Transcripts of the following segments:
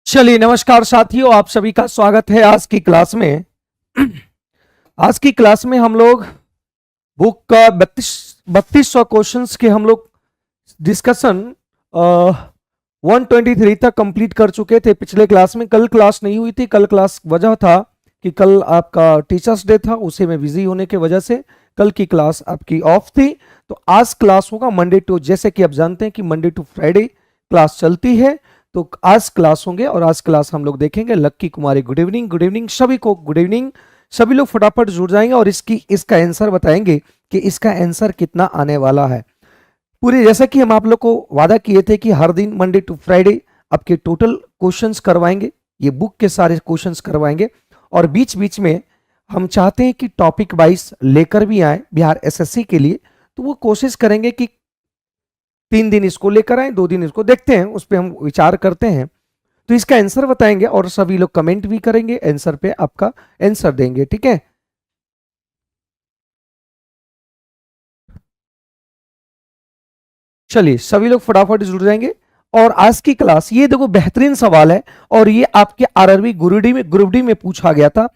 चलिए नमस्कार साथियों, आप सभी का स्वागत है आज की क्लास में। आज की क्लास में हम लोग बुक का 3200 क्वेश्चंस के हम लोग डिस्कशन 123 तक कंप्लीट कर चुके थे पिछले क्लास में। कल क्लास नहीं हुई थी। कल क्लास वजह था कि कल आपका टीचर्स डे था, उसे में बिजी होने की वजह से कल की क्लास आपकी ऑफ थी। तो आज क्लास होगा मंडे टू, जैसे कि आप जानते हैं कि मंडे टू फ्राइडे क्लास चलती है, तो आज क्लास होंगे और आज क्लास हम लोग देखेंगे। लक्की कुमारी गुड इवनिंग, गुड इवनिंग सभी को, गुड इवनिंग। सभी लोग फटाफट जुड़ जाएंगे और इसका आंसर बताएंगे कि इसका आंसर कितना आने वाला है। पूरे जैसा कि हम आप लोग को वादा किए थे कि हर दिन मंडे टू फ्राइडे आपके टोटल क्वेश्चंस करवाएंगे, ये बुक के सारे क्वेश्चंस करवाएंगे और बीच बीच में हम चाहते हैं कि टॉपिक वाइज लेकर भी आए बिहार एसएससी के लिए। तो वो कोशिश करेंगे कि 3 दिन इसको लेकर आए, 2 दिन इसको देखते हैं, उस पर हम विचार करते हैं। तो इसका आंसर बताएंगे और सभी लोग कमेंट भी करेंगे, आंसर पे आपका आंसर देंगे, ठीक है। चलिए सभी लोग फटाफट जुड़ जाएंगे और आज की क्लास ये देखो बेहतरीन सवाल है और ये आपके आरआरबी ग्रुप डी में पूछा गया था।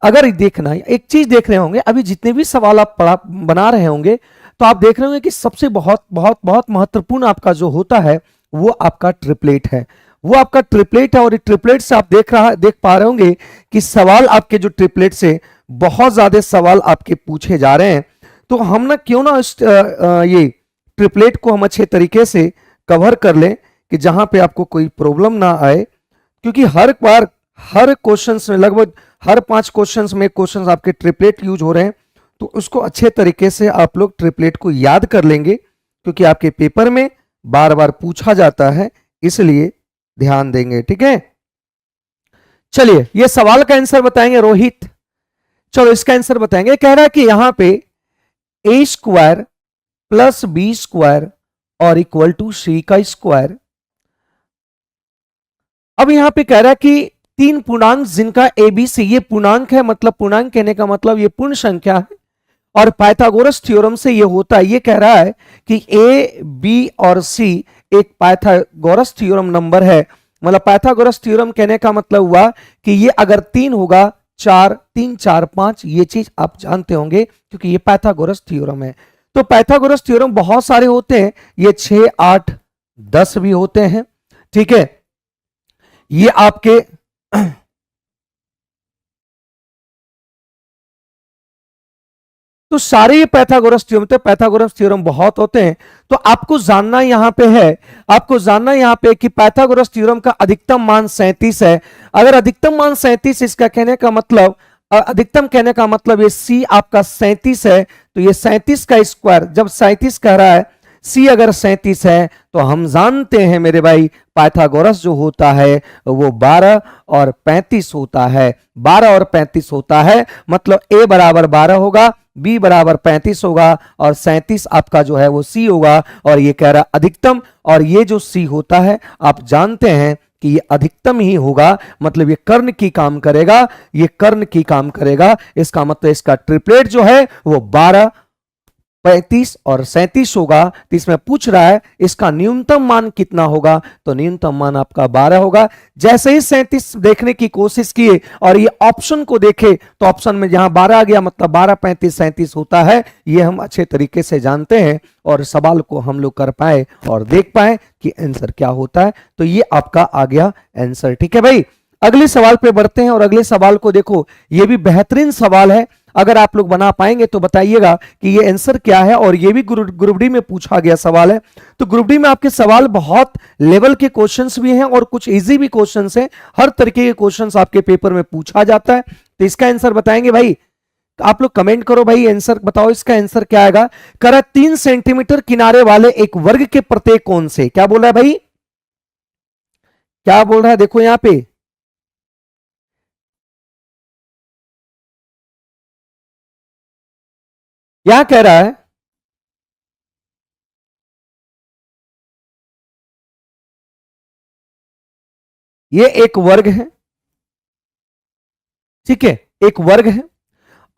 अगर देखना एक चीज देख रहे होंगे, अभी जितने भी सवाल आप बना रहे होंगे तो आप देख रहे होंगे कि सबसे बहुत बहुत बहुत महत्वपूर्ण आपका जो होता है वो आपका ट्रिपलेट है। वो आपका ट्रिपलेट है और ट्रिपलेट से आप देख पा रहे होंगे कि सवाल आपके जो ट्रिपलेट से बहुत ज्यादा सवाल आपके पूछे जा रहे हैं। तो हम ना क्यों ना ये ट्रिपलेट को हम अच्छे तरीके से कवर कर लें कि जहां पे आपको कोई प्रॉब्लम ना आए, क्योंकि हर बार हर क्वेश्चंस में लगभग हर 5 क्वेश्चंस में क्वेश्चंस आपके ट्रिपलेट यूज हो रहे हैं। तो उसको अच्छे तरीके से आप लोग ट्रिपलेट को याद कर लेंगे, क्योंकि आपके पेपर में बार बार पूछा जाता है, इसलिए ध्यान देंगे, ठीक है। चलिए ये सवाल का आंसर बताएंगे रोहित। चलो इसका आंसर बताएंगे। कह रहा है कि यहां पे ए स्क्वायर प्लस बी स्क्वायर और इक्वल टू सी का स्क्वायर। अब यहां पे कह रहा है कि 3 पूर्णांक जिनका एबीसी, ये पूर्णांक है, मतलब पूर्णांक कहने का मतलब ये पूर्ण संख्या है और पाइथागोरस थ्योरम से ये होता है। ये कह रहा है कि ए बी और सी एक पाइथागोरस थ्योरम नंबर है। मतलब पाइथागोरस थ्योरम कहने का मतलब हुआ कि ये अगर 3 होगा, 4 3 4 5, ये चीज आप जानते होंगे क्योंकि ये पाइथागोरस थ्योरम है। तो पाइथागोरस थ्योरम बहुत सारे होते हैं, ये 6 8 10 भी होते हैं, ठीक है। ये आपके तो सारे ये पाइथागोरस थ्योरम थे, पाइथागोरस थ्योरम बहुत होते हैं। तो आपको जानना यहां पे है, आपको जानना यहां पे कि पाइथागोरस थ्योरम का अधिकतम मान 37 है। अगर अधिकतम मान 37, इसका कहने का मतलब अधिकतम कहने का मतलब ये सी आपका 37 है, तो ये 37 का स्क्वायर, जब 37 कह रहा है सी अगर 37 है तो हम जानते हैं मेरे भाई पाइथागोरस जो होता है वो 12 और 35 होता है। 12 और 35 होता है, मतलब ए बराबर 12 होगा, बी बराबर 35 होगा और 37 आपका जो है वो सी होगा। और ये कह रहा अधिकतम, और ये जो सी होता है आप जानते हैं कि ये अधिकतम ही होगा, मतलब ये कर्ण की काम करेगा, ये कर्ण की काम करेगा। इसका मतलब इसका ट्रिपलेट जो है वो 12 35 और 37 होगा। तो इसमें पूछ रहा है इसका न्यूनतम मान कितना होगा, तो न्यूनतम मान आपका 12 होगा। जैसे ही 37 देखने की कोशिश किए और ये ऑप्शन को देखे तो ऑप्शन में जहां 12 आ गया, मतलब 12 35 37 होता है। ये हम अच्छे तरीके से जानते हैं और सवाल को हम लोग कर पाए और देख पाए कि आंसर क्या होता है। तो ये आपका आ गया आंसर, ठीक है भाई। अगले सवाल पे बढ़ते हैं और अगले सवाल को देखो, ये भी बेहतरीन सवाल है। अगर आप लोग बना पाएंगे तो बताइएगा कि ये आंसर क्या है। और ये भी ग्रुप डी में पूछा गया सवाल है। तो ग्रुप डी में आपके सवाल बहुत लेवल के क्वेश्चंस भी हैं और कुछ इजी भी क्वेश्चंस हैं। हर तरीके के क्वेश्चंस आपके पेपर में पूछा जाता है। तो इसका आंसर बताएंगे भाई, तो आप लोग कमेंट करो भाई, आंसर बताओ, इसका आंसर क्या आएगा। करा 3 सेंटीमीटर किनारे वाले एक वर्ग के प्रत्येक कोण से, क्या बोल रहा है भाई, क्या बोल रहा है, देखो यहां पे क्या कह रहा है। ये एक वर्ग है, ठीक है, एक वर्ग है।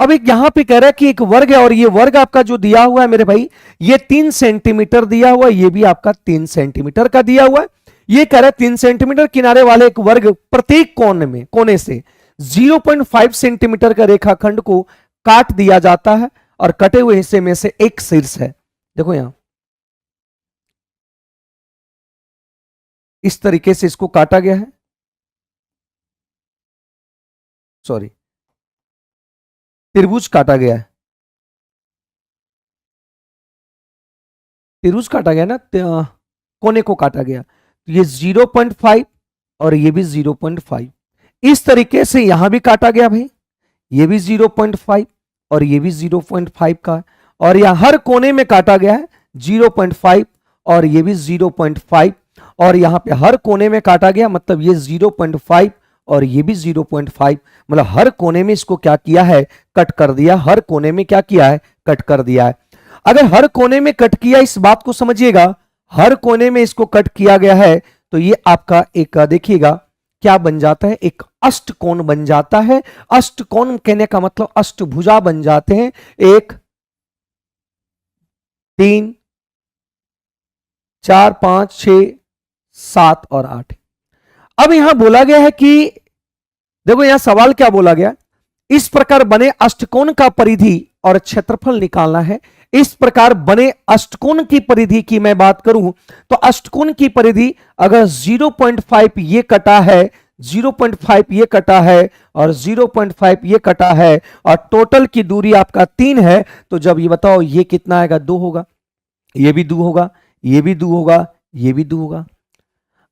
अब एक यहां पे कह रहा है कि एक वर्ग है और ये वर्ग आपका जो दिया हुआ है मेरे भाई, ये 3 सेंटीमीटर दिया हुआ है, ये भी आपका 3 सेंटीमीटर का दिया हुआ है। ये कह रहा है 3 सेंटीमीटर किनारे वाले एक वर्ग प्रत्येक कोने से 0.5 सेंटीमीटर का रेखाखंड को काट दिया जाता है और कटे हुए हिस्से में से एक शीर्ष है। देखो यहां इस तरीके से इसको काटा गया है, सॉरी त्रिभुज काटा गया है, त्रिभुज काटा गया ना, कोने को काटा गया। तो ये 0.5 और ये भी 0.5, इस तरीके से यहां भी काटा गया भाई, ये भी 0.5 और ये भी 0.5 का, और यहां हर कोने में काटा गया है 0.5 और ये भी 0.5, और यहां पे हर कोने में काटा गया, मतलब ये 0.5 और ये भी 0.5, मतलब हर कोने में इसको क्या किया है, कट कर दिया, हर कोने में क्या किया है, कट कर दिया है। अगर हर कोने में कट किया, इस बात को समझिएगा, हर कोने में इसको कट किया गया है, तो ये आपका एक देखिएगा क्या बन जाता है, एक अष्टकोण बन जाता है। अष्टकोण कहने का मतलब अष्टभुजा बन जाते हैं, 1 3 4 5 6 7 और 8। अब यहां बोला गया है कि देखो यहां सवाल क्या बोला गया, इस प्रकार बने अष्टकोण का परिधि और क्षेत्रफल निकालना है। इस प्रकार बने अष्टकोण की परिधि की मैं बात करूं तो अष्टकोण की परिधि अगर 0.5 ये कटा है, 0.5 ये कटा है और 0.5 ये कटा है और टोटल की दूरी आपका 3 है, तो जब ये बताओ ये कितना आएगा, 2 होगा, ये भी 2 होगा, ये भी 2 होगा, ये भी 2 होगा।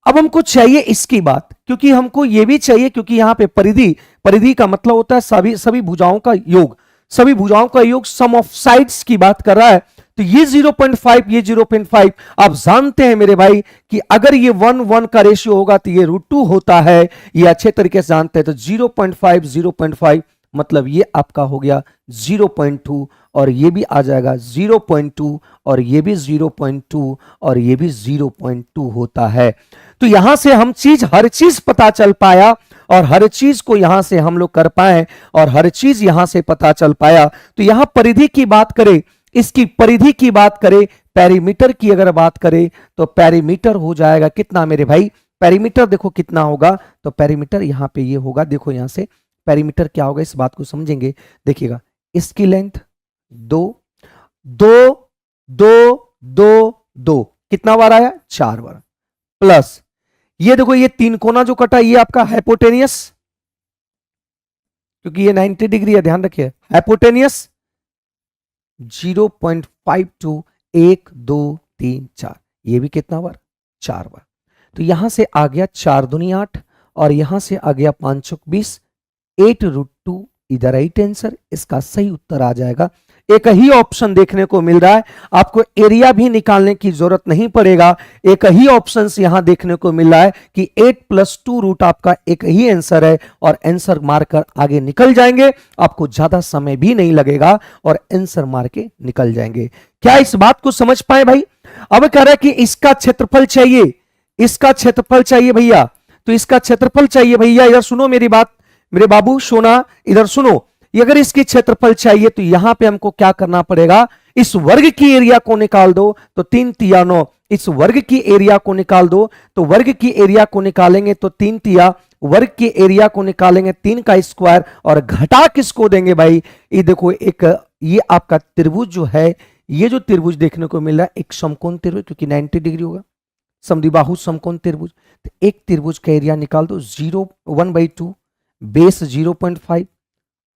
अब हमको चाहिए इसकी बात, क्योंकि हमको ये भी चाहिए, क्योंकि यहां पे परिधि का मतलब होता है सभी भुजाओं का योग, सभी भुजाओं का योग, सम ऑफ साइड्स की बात कर रहा है। तो ये 0.5 ये 0.5, आप जानते हैं मेरे भाई कि अगर ये 1:1 का रेशियो होगा तो ये √2 होता है, ये अच्छे तरीके से जानते हैं। तो 0.5 मतलब ये आपका हो गया 0.2 और ये भी आ जाएगा 0.2 और ये भी 0.2 और ये भी 0.2 होता है। तो यहां से हम हर चीज पता चल पाया और हर चीज को यहां से हम लोग कर पाए और हर चीज यहां से पता चल पाया। तो यहां परिधि की बात करें, इसकी परिधि की बात करें, पेरीमीटर की अगर बात करें तो पेरीमीटर हो जाएगा कितना मेरे भाई, पेरीमीटर देखो कितना होगा, तो पेरीमीटर यहां पे ये होगा, देखो यहां से पेरीमीटर क्या होगा, इस बात को समझेंगे। देखिएगा इसकी लेंथ 2 2 2 2 2 कितना बार आया, 4 बार, प्लस ये देखो ये 3 कोना जो कटा ये आपका हाइपोटेनियस, क्योंकि ये 90 डिग्री है, ध्यान रखिए, हाइपोटेनियस 0.52 1 2 3 4, ये भी कितना बार, 4 बार। तो यहां से आ गया 4 दूनी 8 और यहां से आ गया 5 चौक 20, 8√2 इधर राइट आंसर, इसका सही उत्तर आ जाएगा। एक ही ऑप्शन देखने को मिल रहा है, आपको एरिया भी निकालने की जरूरत नहीं पड़ेगा, एक ही ऑप्शन यहां देखने को मिल रहा है कि 8 + 2 रूट आपका एक ही आंसर है और आंसर मारकर आगे निकल जाएंगे, आपको ज्यादा समय भी नहीं लगेगा और आंसर मार के निकल जाएंगे। क्या इस बात को समझ पाए भाई? अब कह रहा है कि इसका क्षेत्रफल चाहिए, इसका क्षेत्रफल चाहिए भैया, तो इसका क्षेत्रफल चाहिए भैया, इधर सुनो मेरी बात मेरे बाबू, सोना इधर सुनो, अगर इसकी क्षेत्रफल चाहिए तो यहां पे हमको क्या करना पड़ेगा, इस वर्ग की एरिया को निकाल दो, तो 3 तिया 9, इस वर्ग की एरिया को निकाल दो, तो वर्ग की एरिया को निकालेंगे तो 3 तिया, वर्ग की एरिया को निकालेंगे 3 का स्क्वायर और घटा किसको देंगे भाई, ये देखो एक ये आपका त्रिभुज जो है, ये जो त्रिभुज देखने को मिल रहा है एक समकोण त्रिभुज, क्योंकि 90 डिग्री होगा, समद्विबाहु समकोण त्रिभुज, तो एक त्रिभुज का एरिया निकाल दो, 1/2 बेस 0.5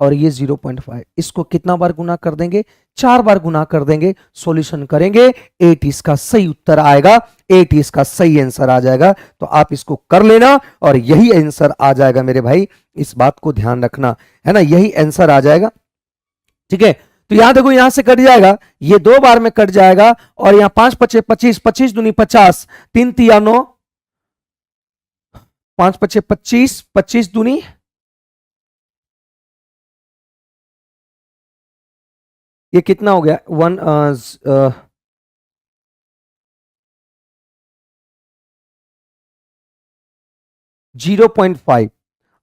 और ये 0.5, इसको कितना बार गुना कर देंगे, 4 बार गुना कर देंगे, सॉल्यूशन करेंगे, 8 इसका सही उत्तर आएगा, 8 इसका सही आंसर आ जाएगा। तो आप इसको कर लेना और यही आंसर आ जाएगा मेरे भाई, इस बात को ध्यान रखना है ना, यही आंसर आ जाएगा। ठीक है, तो यहां देखो यहां से कट जाएगा, ये 2 बार में कट जाएगा और यहां 5 × 25 25 दूनी 50, 3 तिया 9, 5 × 25 25 दूनी, ये कितना हो गया 0.5।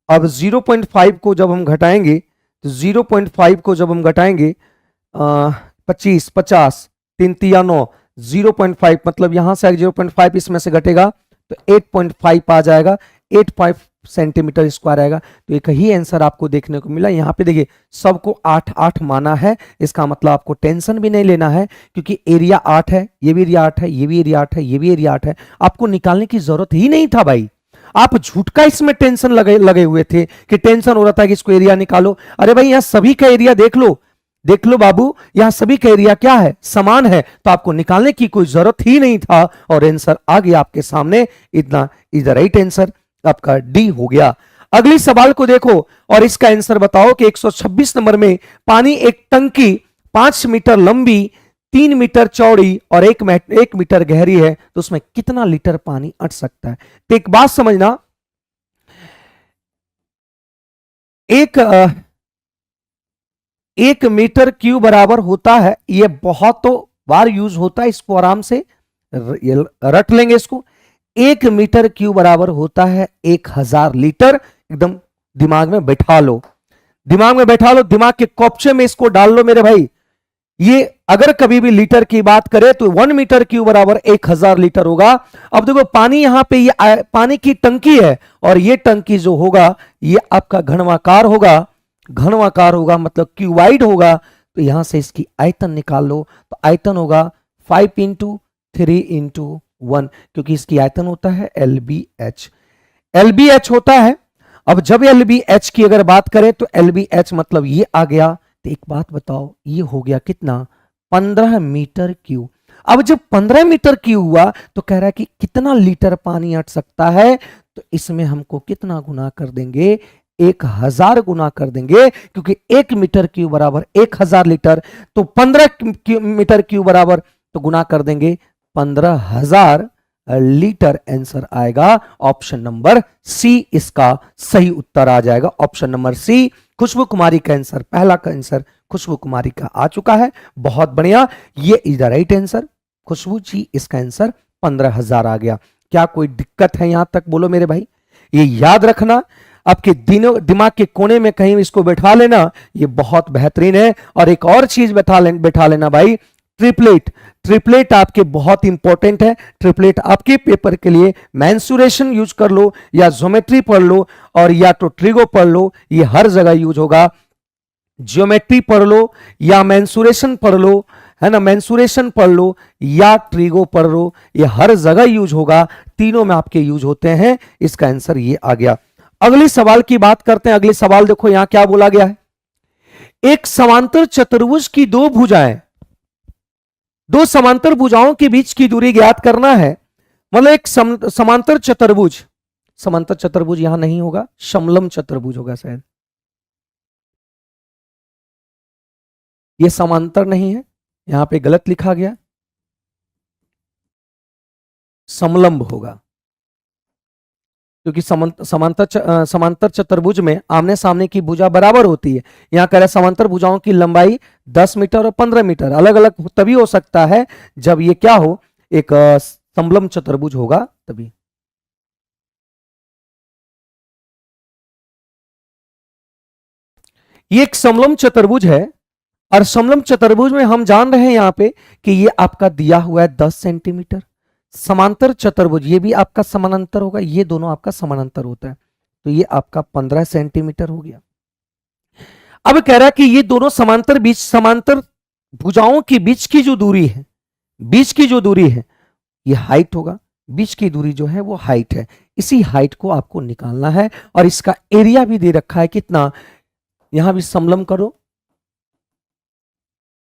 अब 0.5 को जब हम घटाएंगे तो 0.5 को जब हम घटाएंगे 25 50 3 तिया 9, 0.5 मतलब यहां से 0.5 इसमें से घटेगा तो 8.5 आ जाएगा, 8.5 सेंटीमीटर स्क्वायर आएगा। तो एक ही आंसर आपको देखने को मिला। यहाँ पे देखिए सबको 8-8 माना है, इसका मतलब आपको टेंशन भी नहीं लेना है, क्योंकि एरिया 8 है, ये भी एरिया 8 है, ये भी एरिया 8 है, ये भी एरिया 8 है, आपको निकालने की जरूरत ही नहीं था भाई। आप झूठ का इसमें टेंशन लगे हुए थे कि टेंशन हो रहा था कि इसको एरिया निकालो। अरे भाई यहाँ सभी का एरिया देख लो, देख लो बाबू, यहां सभी का एरिया क्या है, समान है, तो आपको निकालने की कोई जरूरत ही नहीं था और आंसर आ गया आपके सामने। इतना इज द राइट आंसर, आपका डी हो गया। अगली सवाल को देखो और इसका आंसर बताओ कि 126 नंबर में पानी एक टंकी 5 मीटर लंबी, 3 मीटर चौड़ी और 1 मीटर गहरी है, तो उसमें कितना लीटर पानी अट सकता है। तो एक बात समझना, एक मीटर क्यूब बराबर होता है, ये बहुत तो बार यूज होता है, इसको आराम से रट लेंगे इसको। 1 मीटर क्यूब बराबर होता है 1000 लीटर। एकदम दिमाग में बैठा लो, दिमाग में बैठा लो, दिमाग के कॉपचे में इसको डाल लो मेरे भाई। ये अगर कभी भी लीटर की बात करें तो 1 मीटर क्यूब बराबर 1000 लीटर होगा। अब देखो पानी यहां पे ये पानी की टंकी है और ये टंकी जो होगा ये आपका घनवाकार होगा, घनवाकार होगा मतलब क्यूबाइड होगा। तो यहां से इसकी आयतन निकाल लो, तो आयतन होगा 5 इंटू 3 इंटू 1, क्योंकि इसकी आयतन होता है LBH, LBH होता है। अब जब LBH की अगर बात करें तो LBH मतलब ये आ गया। तो एक बात बताओ, ये हो गया कितना, 15 मीटर क्यूब। अब जब 15 मीटर क्यूब हुआ तो कह रहा है कि कितना लीटर पानी अट सकता है, तो इसमें हमको कितना गुना कर देंगे, 1000 गुना कर देंगे, क्योंकि 1 मीटर क्यूब बराबर 1000 लीटर, तो 15 मीटर क्यूब बराबर, तो गुना कर देंगे 15000 लीटर। आंसर आएगा ऑप्शन नंबर सी, इसका सही उत्तर आ जाएगा option number C. Khushboo Kumari का आंसर, पहला का आंसर खुशबू कुमारी का आ चुका है, बहुत बढ़िया, ये इज द राइट आंसर। खुशबू जी इसका आंसर 15000 आ गया। क्या कोई दिक्कत है यहां तक, बोलो मेरे भाई। ये याद रखना, आपके दिमाग के कोने में कहीं इसको बैठा लेना, ये बहुत बेहतरीन है। और एक और चीज बैठा लेना भाई, ट्रिपलेट, ट्रिपलेट आपके बहुत इंपॉर्टेंट है। ट्रिपलेट आपके पेपर के लिए मेंसुरेशन यूज कर लो या ज्योमेट्री पढ़ लो और या तो ट्रिगो पढ़ लो, ये हर जगह यूज होगा। ज्योमेट्री पढ़ लो या मेंसुरेशन पढ़ लो, है ना, मेंसुरेशन पढ़ लो या ट्रिगो पढ़ लो, ये हर जगह यूज होगा, तीनों में आपके यूज होते हैं। इसका आंसर ये आ गया। अगली सवाल की बात करते हैं। अगली सवाल देखो यहां क्या बोला गया है, एक समांतर चतुर्भुज की दो भुजाएं, दो समांतर भुजाओं के बीच की दूरी ज्ञात करना है। मतलब एक समांतर चतुर्भुज, समांतर चतुर्भुज यहां नहीं होगा, समलम चतुर्भुज होगा शायद, ये समांतर नहीं है, यहां पे गलत लिखा गया, समलंब होगा, क्योंकि समांतर चतुर्भुज में आमने सामने की भुजा बराबर होती है। यहां कह रहे समांतर भुजाओं की लंबाई 10 मीटर और 15 मीटर, अलग अलग तभी हो सकता है जब ये क्या हो, एक समलंब चतुर्भुज होगा तभी। ये एक समलंब चतुर्भुज है और समलंब चतुर्भुज में हम जान रहे हैं यहां पे कि ये आपका दिया हुआ है 10 सेंटीमीटर। समांतर चतुर्भुज ये भी आपका समानांतर होगा, ये दोनों आपका समानांतर होता है, तो ये आपका 15 सेंटीमीटर हो गया। अब कह रहा है कि ये दोनों समांतर भुजाओं के बीच की जो दूरी है, बीच की जो दूरी है ये हाइट होगा, बीच की दूरी जो है वो हाइट है। इसी हाइट को आपको निकालना है और इसका एरिया भी दे रखा है कितना, यहां भी समलंब करो,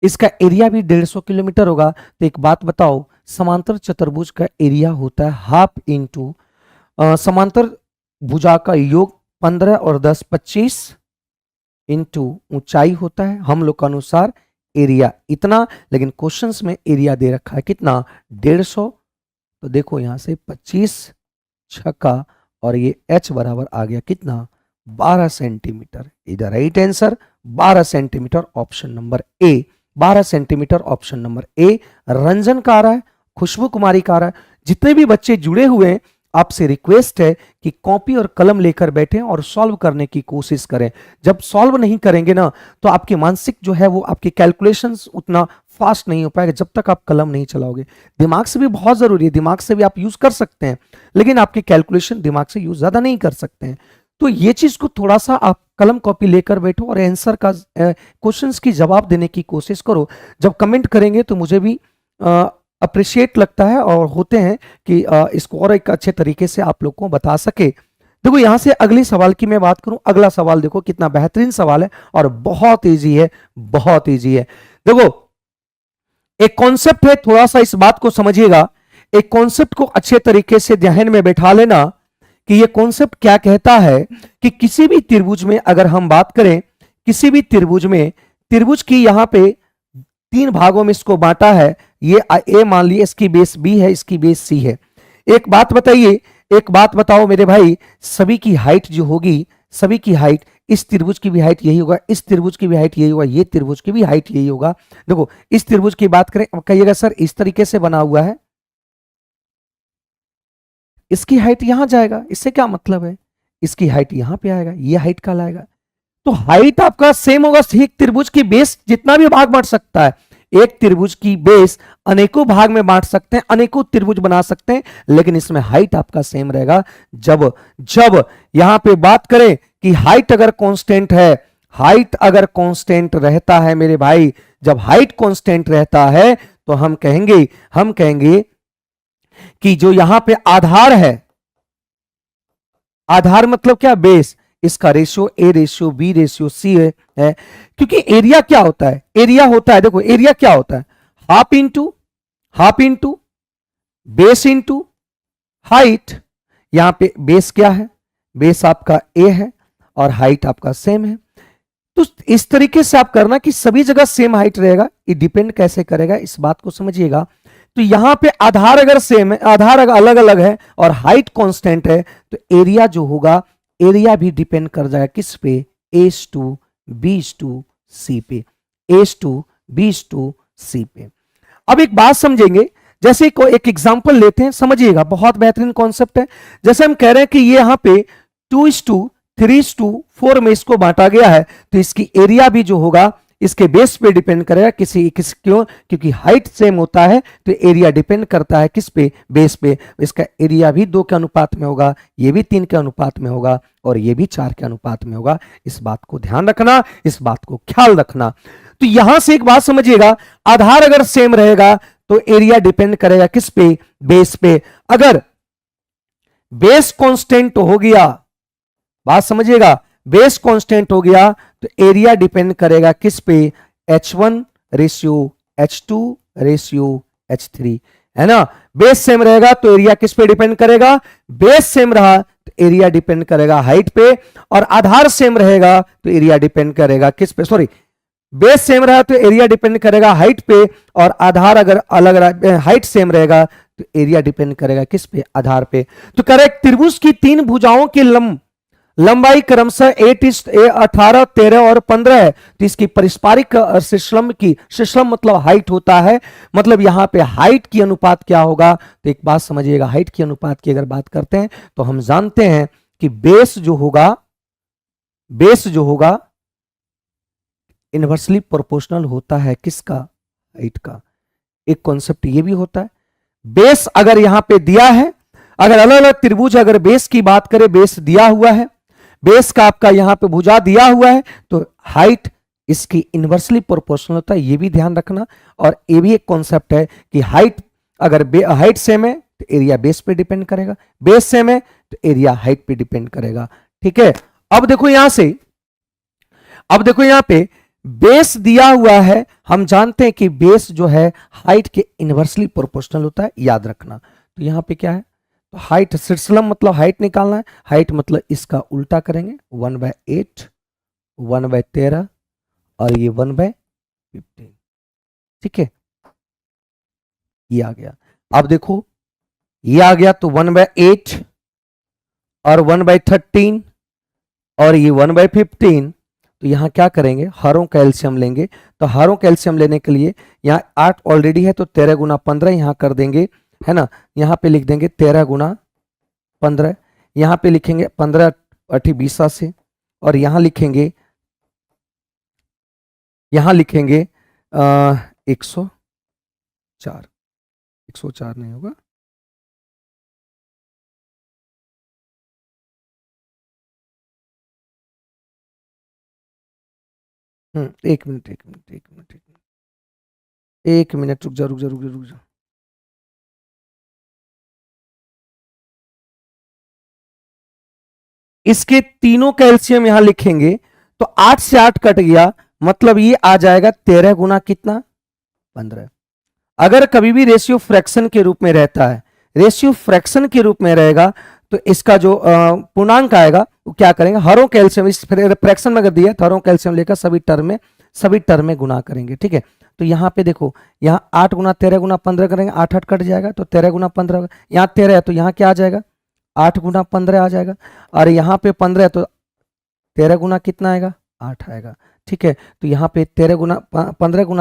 इसका एरिया भी 150 किलोमीटर होगा। तो एक बात बताओ, समांतर चतुर्भुज का एरिया होता है हाफ इंटू समांतर भुजा का योग 15 और 10 25 इंटू ऊंचाई होता है हम लोग के अनुसार एरिया इतना, लेकिन क्वेश्चंस में एरिया दे रखा है कितना 150। तो देखो यहां से 25 छक्का और ये h बराबर आ गया कितना 12 सेंटीमीटर। इधर right answer 12 centimetre option number A, 12 centimetre option number A. Ranjan का आ रहा है, खुशबू कुमारी का आ रहा है, जितने भी बच्चे जुड़े हुए हैं आपसे रिक्वेस्ट है कि कॉपी और कलम लेकर बैठें और सॉल्व करने की कोशिश करें। जब सॉल्व नहीं करेंगे ना तो आपकी मानसिक जो है वो आपकी कैलकुलेशंस उतना फास्ट नहीं हो पाएगा जब तक आप कलम नहीं चलाओगे। दिमाग से भी बहुत जरूरी है, दिमाग से भी आप यूज कर सकते हैं, लेकिन आपकी कैलकुलेशन दिमाग से यूज ज्यादा नहीं कर सकते हैं। तो ये चीज को थोड़ा सा आप कलम कॉपी लेकर बैठो और आंसर का क्वेश्चंस की जवाब देने की कोशिश करो। जब कमेंट करेंगे तो मुझे भी अप्रिशिएट लगता है और होते हैं कि इसको और एक अच्छे तरीके से आप लोग को बता सके। देखो यहां से अगली सवाल की मैं बात करूं, अगला सवाल देखो कितना बेहतरीन सवाल है और बहुत इजी है, बहुत इजी है। देखो एक कॉन्सेप्ट है, थोड़ा सा इस बात को समझिएगा, एक कॉन्सेप्ट को अच्छे तरीके से ध्यान में बैठा लेना कि ये कॉन्सेप्ट क्या कहता है कि किसी भी त्रिभुज में अगर हम बात करें, किसी भी त्रिभुज में, त्रिभुज की यहां पे 3 भागों में इसको बांटा है, ये ए मान लिया, इसकी बेस बी है, इसकी बेस सी है। एक बात बताइए, एक बात बताओ मेरे भाई, सभी की हाइट जो होगी, सभी की हाइट, इस त्रिभुज की भी हाइट यही होगा, इस त्रिभुज की भी हाइट यही होगा, ये त्रिभुज की भी हाइट यही होगा। देखो इस त्रिभुज की बात करें, कहिएगा सर इस तरीके से बना हुआ है, इसकी हाइट यहां जाएगा, इससे क्या मतलब है, इसकी हाइट यहां पे आएगा, ये हाइट का लाएगा। तो हाइट आपका सेम होगा। एक त्रिभुज की बेस जितना भी भाग बांट सकता है, एक त्रिभुज की बेस अनेकों भाग में बांट सकते हैं, अनेकों त्रिभुज बना सकते हैं, लेकिन इसमें हाइट आपका सेम रहेगा। जब जब यहां पे बात करें कि हाइट अगर कांस्टेंट है, हाइट अगर कांस्टेंट रहता है मेरे भाई, जब हाइट कांस्टेंट रहता है तो हम कहेंगे कि जो यहां पे आधार है, आधार मतलब क्या, बेस, इसका ratio A ratio B ratio C है। क्योंकि एरिया क्या होता है, एरिया होता है, देखो एरिया क्या होता है, half into base into height. यहां पे बेस क्या है, बेस आपका ए है और हाइट आपका सेम है। तो इस तरीके से आप करना कि सभी जगह सेम हाइट रहेगा। ये डिपेंड कैसे करेगा, इस बात को समझिएगा। तो यहां पे आधार अगर सेम है, आधार अगर अलग अलग है और हाइट कांस्टेंट है, तो एरिया जो होगा, एरिया भी डिपेंड कर जाएगा किस पे, एस टू बीस टू सी पे, एस टू बीस टू सी पे। अब एक बात समझेंगे, जैसे एक एग्जांपल लेते हैं, समझिएगा, बहुत बेहतरीन कॉन्सेप्ट है। जैसे हम कह रहे हैं कि ये यहां पे 2:3:4 में इसको बांटा गया है, तो इसकी एरिया भी जो होगा इसके बेस पे डिपेंड करेगा, क्यों, क्योंकि हाइट सेम होता है तो एरिया डिपेंड करता है किस पे, बेस पे। इसका एरिया भी 2 के अनुपात में होगा, ये भी 3 के अनुपात में होगा और ये भी 4 के अनुपात में होगा। इस बात को ध्यान रखना, इस बात को ख्याल रखना। तो यहां से एक बात समझिएगा, आधार अगर सेम रहेगा तो एरिया डिपेंड करेगा किस पे, बेस पे। अगर बेस कांस्टेंट हो गया, बात समझिएगा, बेस कांस्टेंट हो गया तो एरिया डिपेंड करेगा किस पे, H1 ratio H2 ratio H3, है ना। बेस सेम रहेगा तो एरिया किस पे डिपेंड करेगा, बेस सेम रहा तो एरिया डिपेंड करेगा हाइट पे, और आधार सेम रहेगा तो एरिया डिपेंड करेगा किस पे, सॉरी, बेस सेम रहा तो एरिया डिपेंड करेगा हाइट पे, और आधार अगर अलग रहा, हाइट सेम रहेगा तो एरिया डिपेंड करेगा किस पे, आधार पे। तो करेक्ट, त्रिभुज की 3 भुजाओं की लंबाई क्रमशः 18, 13 और 15 है। तो इसकी परिस्पारिक शिश्रम मतलब हाइट होता है, मतलब यहां पे हाइट की अनुपात क्या होगा। तो एक बात समझिएगा, हाइट की अनुपात की अगर बात करते हैं तो हम जानते हैं कि बेस जो होगा इनवर्सली प्रोपोर्शनल होता है किसका, हाइट का। एक कॉन्सेप्ट ये भी होता है, बेस अगर यहां पे दिया है, अगर अलग अलग त्रिभुज अगर बेस की बात करें, बेस दिया हुआ है, बेस का आपका यहां पे भुजा दिया हुआ है, तो हाइट इसकी इनवर्सली प्रोपोर्शनल होता है, ये भी ध्यान रखना। और ये भी एक कॉन्सेप्ट है कि हाइट अगर हाइट सेम है तो एरिया बेस पे डिपेंड करेगा, बेस सेम है तो एरिया हाइट पे डिपेंड करेगा, ठीक है। अब देखो यहां पे बेस दिया हुआ है, हम जानते हैं कि बेस जो है हाइट के इनवर्सली प्रोपोर्शनल होता है, याद रखना। तो यहां पे क्या है, तो हाइट शीर्षलम मतलब हाइट निकालना है, हाइट मतलब इसका उल्टा करेंगे, 1/8, 1/13 और ये 1/15, ठीक है। ये आ गया, अब देखो ये आ गया, तो 1/8 और 1/13 और ये 1/15। तो यहां क्या करेंगे, हरों का एलसीएम लेंगे। तो हरों का एलसीएम लेने के लिए यहां 8 ऑलरेडी है तो 13 गुना 15 यहां कर देंगे, है ना। यहां पे लिख देंगे 13 गुना 15, यहां पे लिखेंगे 15 8 20 से, और यहां लिखेंगे 104, 104 नहीं होगा, एक मिनट एक मिनट एक मिनट एक मिनट एक मिनट, रुक जा रुक जा रुक जा रुक जा। इसके तीनों कैल्शियम यहां लिखेंगे तो 8 से 8 कट गया, मतलब ये आ जाएगा 13 गुना कितना 15। अगर कभी भी रेशियो फ्रैक्शन के रूप में रहता है, रेशियो फ्रैक्शन के रूप में रहेगा, तो इसका जो पूर्णांक आएगा वो क्या करेंगे, हरों कैल्शियम, इस फ्रैक्शन में अगर दिया तो हरों कैल्शियम लेकर सभी टर्म में गुना करेंगे। ठीक है, तो यहाँ पे देखो, यहाँ 8 गुना 13 गुना 15 करेंगे, 8 8 कट जाएगा तो 13 गुना 15, यहाँ 13 है तो यहाँ क्या आ जाएगा 8 गुना 15 आ जाएगा, और यहाँ पे 15 है तो 13 गुना कितना आएगा 8 आएगा। ठीक है, तो यहाँ पे 15 गुना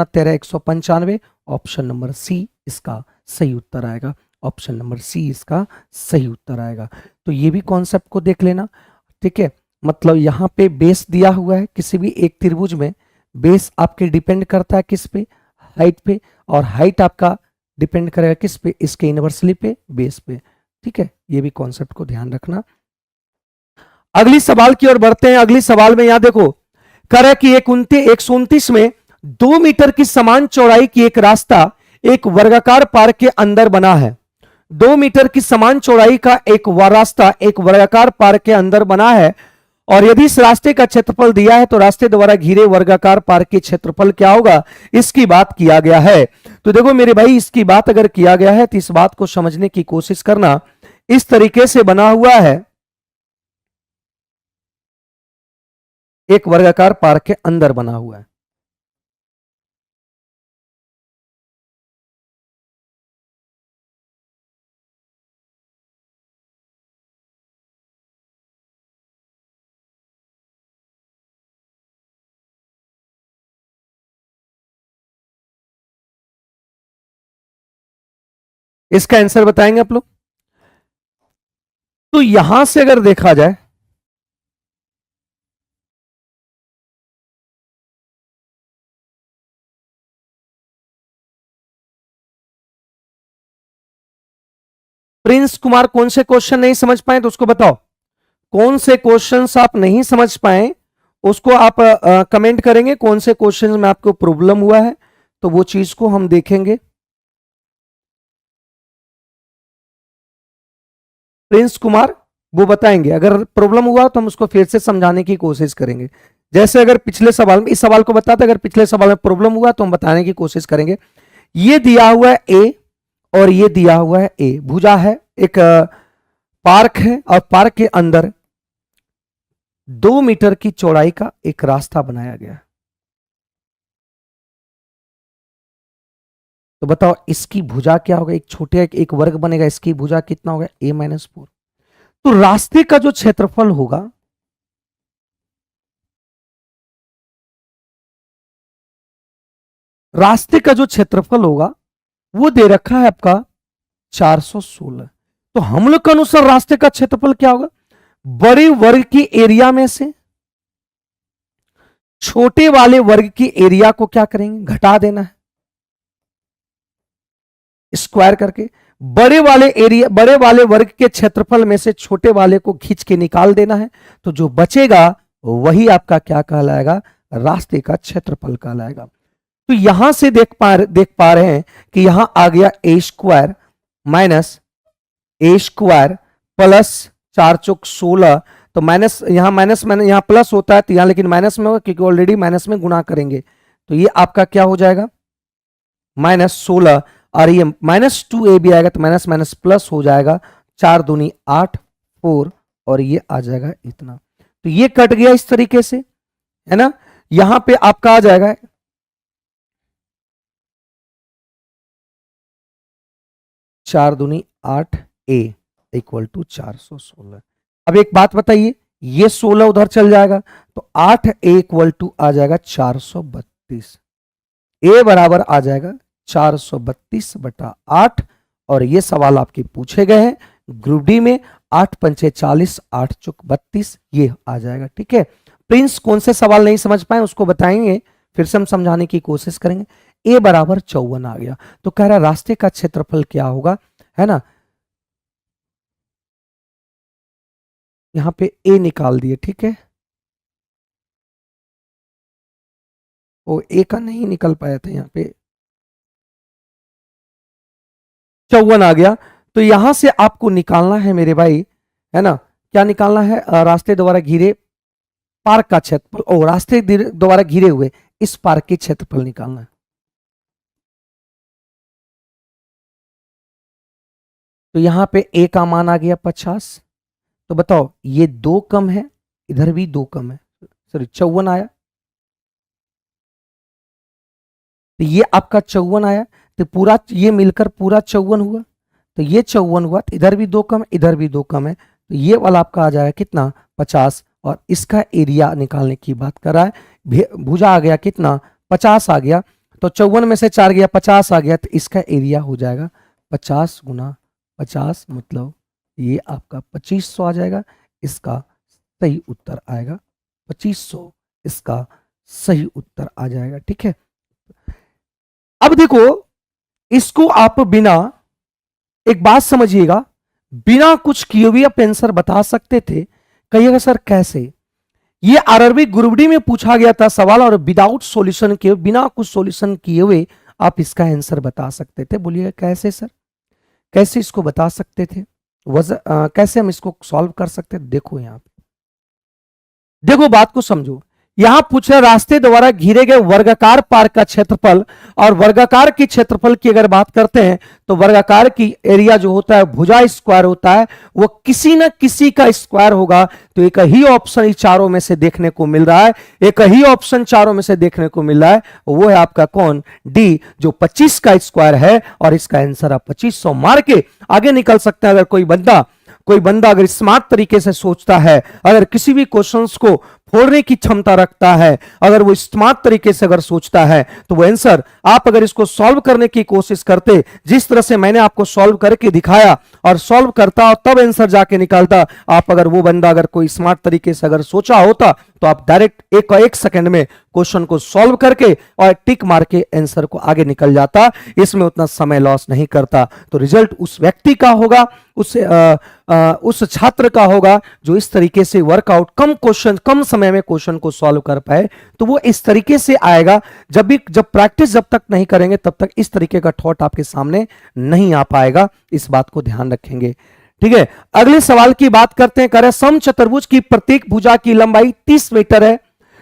13 195, ऑप्शन नंबर सी इसका सही उत्तर आएगा, ऑप्शन नंबर सी इसका सही उत्तर आएगा। तो ये भी कॉन्सेप्ट को देख लेना। ठीक है, मतलब यहाँ पे बेस दिया हुआ है, किसी भी एक त्रिभुज में बेस आपके डिपेंड करता है किस पे, हाइट पे, और हाइट आपका डिपेंड करेगा किस पे, इसके इनवर्सली पे, बेस पे। ठीक है, ये भी कॉन्सेप्ट को ध्यान रखना। अगली सवाल की ओर बढ़ते हैं। अगली सवाल में यहां देखो, कर है कि 129 में 2 मीटर की समान चौड़ाई की एक रास्ता एक वर्गाकार पार्क के अंदर बना है। 2 मीटर की समान चौड़ाई का एक रास्ता एक वर्गाकार पार्क के अंदर बना है, और यदि इस रास्ते का क्षेत्रफल दिया है तो रास्ते द्वारा घिरे वर्गाकार पार्क के क्षेत्रफल क्या होगा, इसकी बात किया गया है। तो देखो मेरे भाई, इसकी बात अगर किया गया है तो इस बात को समझने की कोशिश करना। इस तरीके से बना हुआ है, एक वर्गाकार पार्क के अंदर बना हुआ है। इसका आंसर बताएंगे आप लोग। तो यहां से अगर देखा जाए, प्रिंस कुमार कौन से क्वेश्चन नहीं समझ पाए तो उसको बताओ, कौन से क्वेश्चंस आप नहीं समझ पाए उसको आप कमेंट करेंगे, कौन से क्वेश्चंस में आपको प्रॉब्लम हुआ है, तो वो चीज को हम देखेंगे। प्रिंस कुमार वो बताएंगे, अगर प्रॉब्लम हुआ तो हम उसको फिर से समझाने की कोशिश करेंगे। जैसे अगर पिछले सवाल में, इस सवाल को बताते, अगर पिछले सवाल में प्रॉब्लम हुआ तो हम बताने की कोशिश करेंगे। ये दिया हुआ है ए और ये दिया हुआ है ए, भुजा है, एक पार्क है, और पार्क के अंदर 2 मीटर की चौड़ाई का एक रास्ता बनाया गया। तो बताओ इसकी भुजा क्या होगा, एक छोटे एक वर्ग बनेगा, इसकी भुजा कितना होगा a-4। तो रास्ते का जो क्षेत्रफल होगा, रास्ते का जो क्षेत्रफल होगा वो दे रखा है आपका 416। तो हम लोग के अनुसार रास्ते का क्षेत्रफल क्या होगा, बड़े वर्ग की एरिया में से छोटे वाले वर्ग की एरिया को क्या करेंगे, घटा देना है स्क्वायर करके, बड़े वाले वर्ग के क्षेत्रफल में से छोटे वाले को खींच के निकाल देना है। तो जो बचेगा वही आपका क्या कहलाएगा, रास्ते का क्षेत्रफल कहलाएगा। तो यहां से देख पा रहे हैं कि यहां आ गया a² माइनस a² प्लस 4 चौक 16, तो माइनस यहां प्लस होता है तो यहां लेकिन माइनस में होगा, क्योंकि ऑलरेडी माइनस में गुणा करेंगे। तो ये आपका क्या हो जाएगा -16, और ये -2a भी आएगा तो माइनस माइनस प्लस हो जाएगा, 4 दूनी 8 4, और ये आ जाएगा इतना। तो ये कट गया इस तरीके से, है ना। यहां पे आपका आ जाएगा 4 दूनी 8a इक्वल टू 416। अब एक बात बताइए, ये 16 उधर चल जाएगा तो 8a इक्वल टू आ जाएगा 432, a बराबर आ जाएगा 432/8। और ये सवाल आपके पूछे गए हैं ग्रुप डी में, 8 पंचे 40, 8 चौक 32, ये आ जाएगा। ठीक है प्रिंस, कौन से सवाल नहीं समझ पाए उसको बताएंगे, फिर से हम समझाने की कोशिश करेंगे। ए बराबर 54 आ गया, तो कह रहा है रास्ते का क्षेत्रफल क्या होगा, है ना। यहां पे ए निकाल दिए, ठीक है। वो ए का नहीं निकल पाया था, यहां पे 54 आ गया। तो यहां से आपको निकालना है मेरे भाई, है ना, क्या निकालना है, रास्ते द्वारा घिरे पार्क का क्षेत्रफल, ओ रास्ते द्वारा घिरे हुए इस पार्क के क्षेत्रफल निकालना है। तो यहां पे ए का मान आ गया 50। तो बताओ ये 2 कम है, इधर भी 2 कम है, सॉरी 54 आया। तो ये आपका 54 आया, तो पूरा ये मिलकर पूरा 54 हुआ। तो ये 54 हुआ, तो इधर भी 2 कम, इधर भी 2 कम है, तो ये वाला आपका आ जाएगा कितना 50। और इसका एरिया निकालने की बात कर रहा है। भुजा आ गया कितना 50 आ गया, तो 54 में से 4 गया 50 आ गया, तो इसका एरिया हो जाएगा 50 गुना 50, मतलब ये आपका 2500 आ जाएगा। इसका सही उत्तर आएगा 2500, इसका सही उत्तर आ जाएगा। ठीक है, अब देखो इसको आप बिना, एक बात समझिएगा, बिना कुछ किए हुए आप आंसर बता सकते थे। कहिएगा सर कैसे, ये आरआरबी ग्रुप डी में पूछा गया था सवाल, और विदाउट सॉल्यूशन के, बिना कुछ सॉल्यूशन किए हुए आप इसका आंसर बता सकते थे। बोलिएगा कैसे सर, कैसे इसको बता सकते थे, कैसे हम इसको सॉल्व कर सकते थे। देखो यहां पे, देखो बात को समझो, यहां पूछ रहे रास्ते द्वारा घिरे गए वर्गाकार पार्क का क्षेत्रफल, और वर्गाकार की क्षेत्रफल की अगर बात करते हैं तो वर्गाकार की एरिया जो होता है भुजा स्क्वायर होता है, वो किसी ना किसी का स्क्वायर होगा। तो एक ही ऑप्शन चारों में से देखने को मिल रहा है, एक ही ऑप्शन चारों में से देखने को मिल रहा है, वो है आपका कौन, डी, जो 25 का स्क्वायर है। और इसका आंसर आप 2500 मार के आगे निकल सकते हैं। अगर कोई बंदा अगर स्मार्ट तरीके से सोचता है, अगर किसी भी क्वेश्चंस को फोड़ने की क्षमता रखता है, अगर वो स्मार्ट तरीके से अगर सोचता है, तो वो आंसर आप अगर इसको सॉल्व करने की कोशिश करते, जिस तरह से मैंने आपको सॉल्व करके दिखाया और सॉल्व करता और तब आंसर जाके निकालता, आप अगर वो बंदा अगर कोई स्मार्ट तरीके से अगर सोचा होता, तो आप डायरेक्ट एक सेकंड में क्वेश्चन को सॉल्व करके और टिक मार के आंसर को आगे निकल जाता, इसमें उतना समय लॉस नहीं करता। तो रिजल्ट उस व्यक्ति का होगा, उस छात्र का होगा जो इस तरीके से वर्कआउट, कम समय में क्वेश्चन को सॉल्व कर पाए। तो वो इस तरीके से आएगा। जब प्रैक्टिस जब तक नहीं करेंगे तब तक इस तरीके का थॉट आपके सामने नहीं आ पाएगा। इस बात को ध्यान रखेंगे। ठीक है, अगले सवाल की बात करते हैं। कह रहे समचतुर्भुज की प्रत्येक भुजा की लंबाई 30 मीटर है,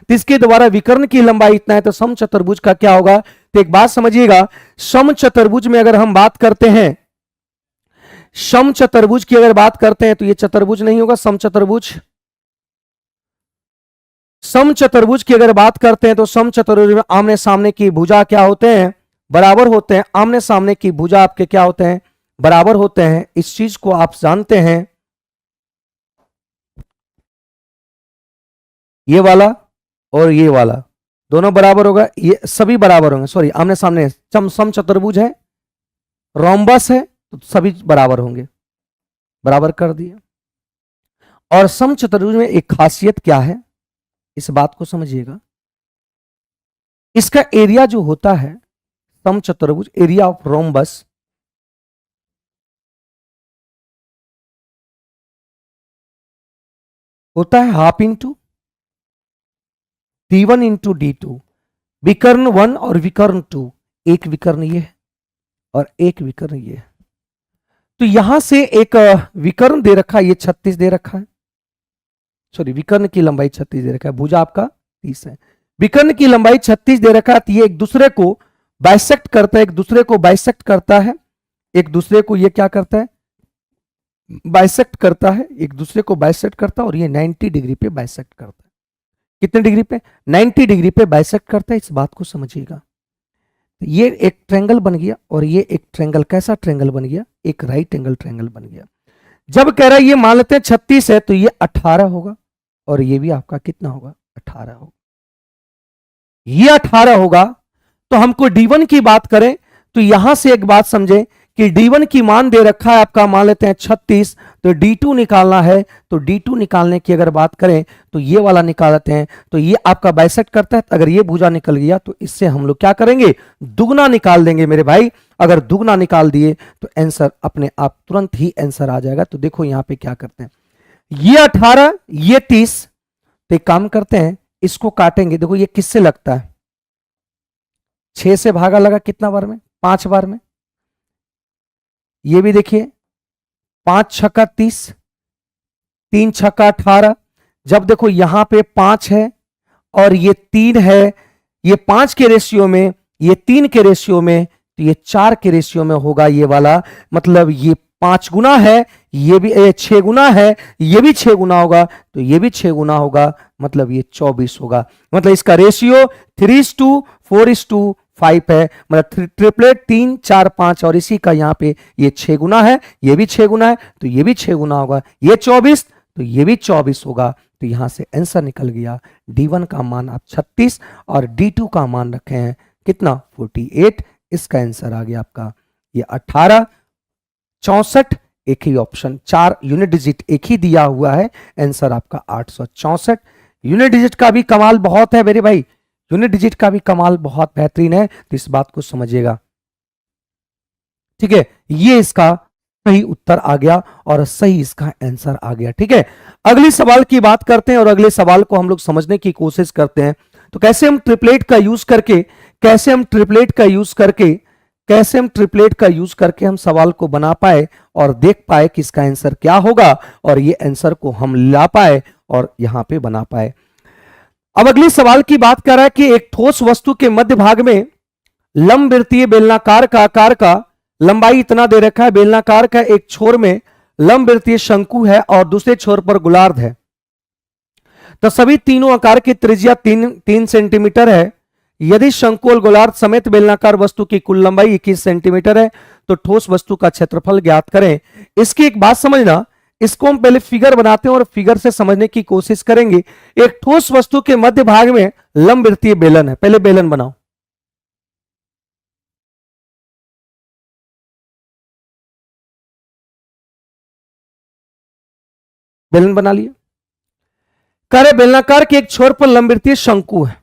तो इसके द्वारा विकर्ण की लंबाई इतना है, तो समचतुर्भुज का क्या होगा। तो एक बात समझिएगा, समचतुर्भुज में अगर हम बात करते हैं, समचतुर्भुज की अगर बात करते हैं, तो ये चतुर्भुज नहीं होगा, समचतुर्भुज की अगर बात करते हैं तो समचतुर्भुज में आमने सामने की भुजा क्या होते हैं, बराबर होते हैं। आमने सामने की भुजा आपके क्या होते हैं, बराबर होते हैं। इस चीज को आप जानते हैं। ये वाला और ये वाला दोनों बराबर होगा, ये सभी बराबर होंगे। सॉरी, आमने सामने समचतुर्भुज है, रोम्बस है, तो सभी बराबर होंगे, बराबर कर दिए। और समचतुर्भुज में एक खासियत क्या है, इस बात को समझिएगा। इसका एरिया जो होता है समचतुर्भुज, एरिया ऑफ रोम्बस, होता है half into D1 into D2, विकर्ण 1 और विकर्ण 2, एक विकर्ण ये है और एक विकर्ण ये है। तो यहां से एक विकर्ण दे रखा है, ये 36 दे रखा है, सॉरी विकर्ण की लंबाई 36 दे रखा है, भुजा आपका 30 है, विकर्ण की लंबाई 36 दे रखा है। तो ये एक दूसरे को बाइसेक्ट करता है, एक दूसरे को बाइसेक्ट करता है, एक दूसरे को ये क्या करता है, बाइसेक्ट करता है, एक दूसरे को बाइसेक्ट करता है, और ये 90 डिग्री पे बाइसेक्ट करता है। कितने डिग्री पे, 90 डिग्री पे बाइसेक्ट करता है। इस बात को समझिएगा। ये एक ट्रायंगल बन गया और ये एक ट्रायंगल, कैसा ट्रायंगल बन गया, एक राइट एंगल ट्रायंगल बन गया। जब कह रहा है ये मान लेते हैं 36 है, तो ये 18 होगा, और ये भी आपका कितना होगा, 18 होगा। ये 18 होगा। तो हमको D1 की बात करें तो यहां से एक बात समझे कि D1 की मान दे रखा है आपका, मान लेते हैं 36, तो D2 निकालना है। तो D2 निकालने की अगर बात करें तो ये वाला निकाल लेते हैं, तो ये आपका 62 करता है। अगर ये भुजा निकल गया तो इससे हम लोग क्या करेंगे, दुगना निकाल देंगे मेरे भाई। अगर दुगना निकाल दिए तो आंसर अपने आप तुरंत ही आंसर आ जाएगा। तो देखो यहां पे क्या करते हैं, ये 18, ये 30, तो एक काम करते हैं, इसको काटेंगे। देखो ये किससे लगता है, 6 से भागा लगा कितना बार में, 5 बार में। ये भी देखिए 5 छक्का 30, 3 छक्का 18। जब देखो यहां पे 5 है और ये 3 है, ये 5 के रेशियो में, ये 3 के रेशियो में, तो ये 4 के रेशियो में होगा ये वाला। मतलब ये 5 गुना है, ये भी 6 गुना है, ये भी 6 गुना होगा, तो ये भी 6 गुना होगा, मतलब ये 24 होगा। मतलब इसका रेशियो 3:4:5 है। मतलब ट्रिपलेट 3 4 5, और इसी का यहाँ पे ये 6 गुना है, ये भी 6 गुना है, तो ये भी 6 गुना होगा। ये 24, तो ये भी 24 होगा। तो यहां से आंसर निकल गया। D1 का मान आप 36 और D2 का मान रखे हैं कितना, 48। इसका आंसर आ गया आपका ये 18, 64, एक ही ऑप्शन, 4 यूनिट डिजिट एक ही दिया हुआ है। आंसर आपका 864। यूनिट डिजिट का भी कमाल बहुत है मेरे भाई, यूनिट डिजिट का भी कमाल बहुत बेहतरीन है, तो इस बात को समझिएगा। ठीक है, ये इसका सही उत्तर आ गया और सही इसका आंसर आ गया। ठीक है, अगली सवाल की बात करते हैं और अगले सवाल को हम लोग समझने की कोशिश करते हैं। तो कैसे हम ट्रिपलेट का यूज करके, कैसे हम ट्रिपलेट का यूज करके, कैसे हम ट्रिपलेट का यूज करके हम सवाल को बना पाए और देख पाए कि इसका आंसर क्या होगा, और ये आंसर को हम ला पाए और यहां पे बना पाए। अब अगली सवाल की बात कर रहा है कि एक ठोस वस्तु के मध्य भाग में लंबवृत्तीय बेलनाकार का आकार का लंबाई इतना दे रखा है, बेलनाकार का एक छोर में लंबवृत्तीय शंकु है और दूसरे छोर पर गोलार्ध है। तो सभी तीनों आकार की त्रिज्या 3 सेंटीमीटर है। यदि शंकु और गोलार्ध समेत बेलनाकार वस्तु की कुल लंबाई 21 सेंटीमीटर है, तो ठोस वस्तु का क्षेत्रफल ज्ञात करें। इसकी एक बात समझना, इसको हम पहले फिगर बनाते हैं और फिगर से समझने की कोशिश करेंगे। एक ठोस वस्तु के मध्य भाग में लंबवृत्तीय बेलन है, पहले बेलन बनाओ। बेलन बना लिए। कार्य बेलनाकार के एक छोर पर लंबवृत्तीय शंकु है,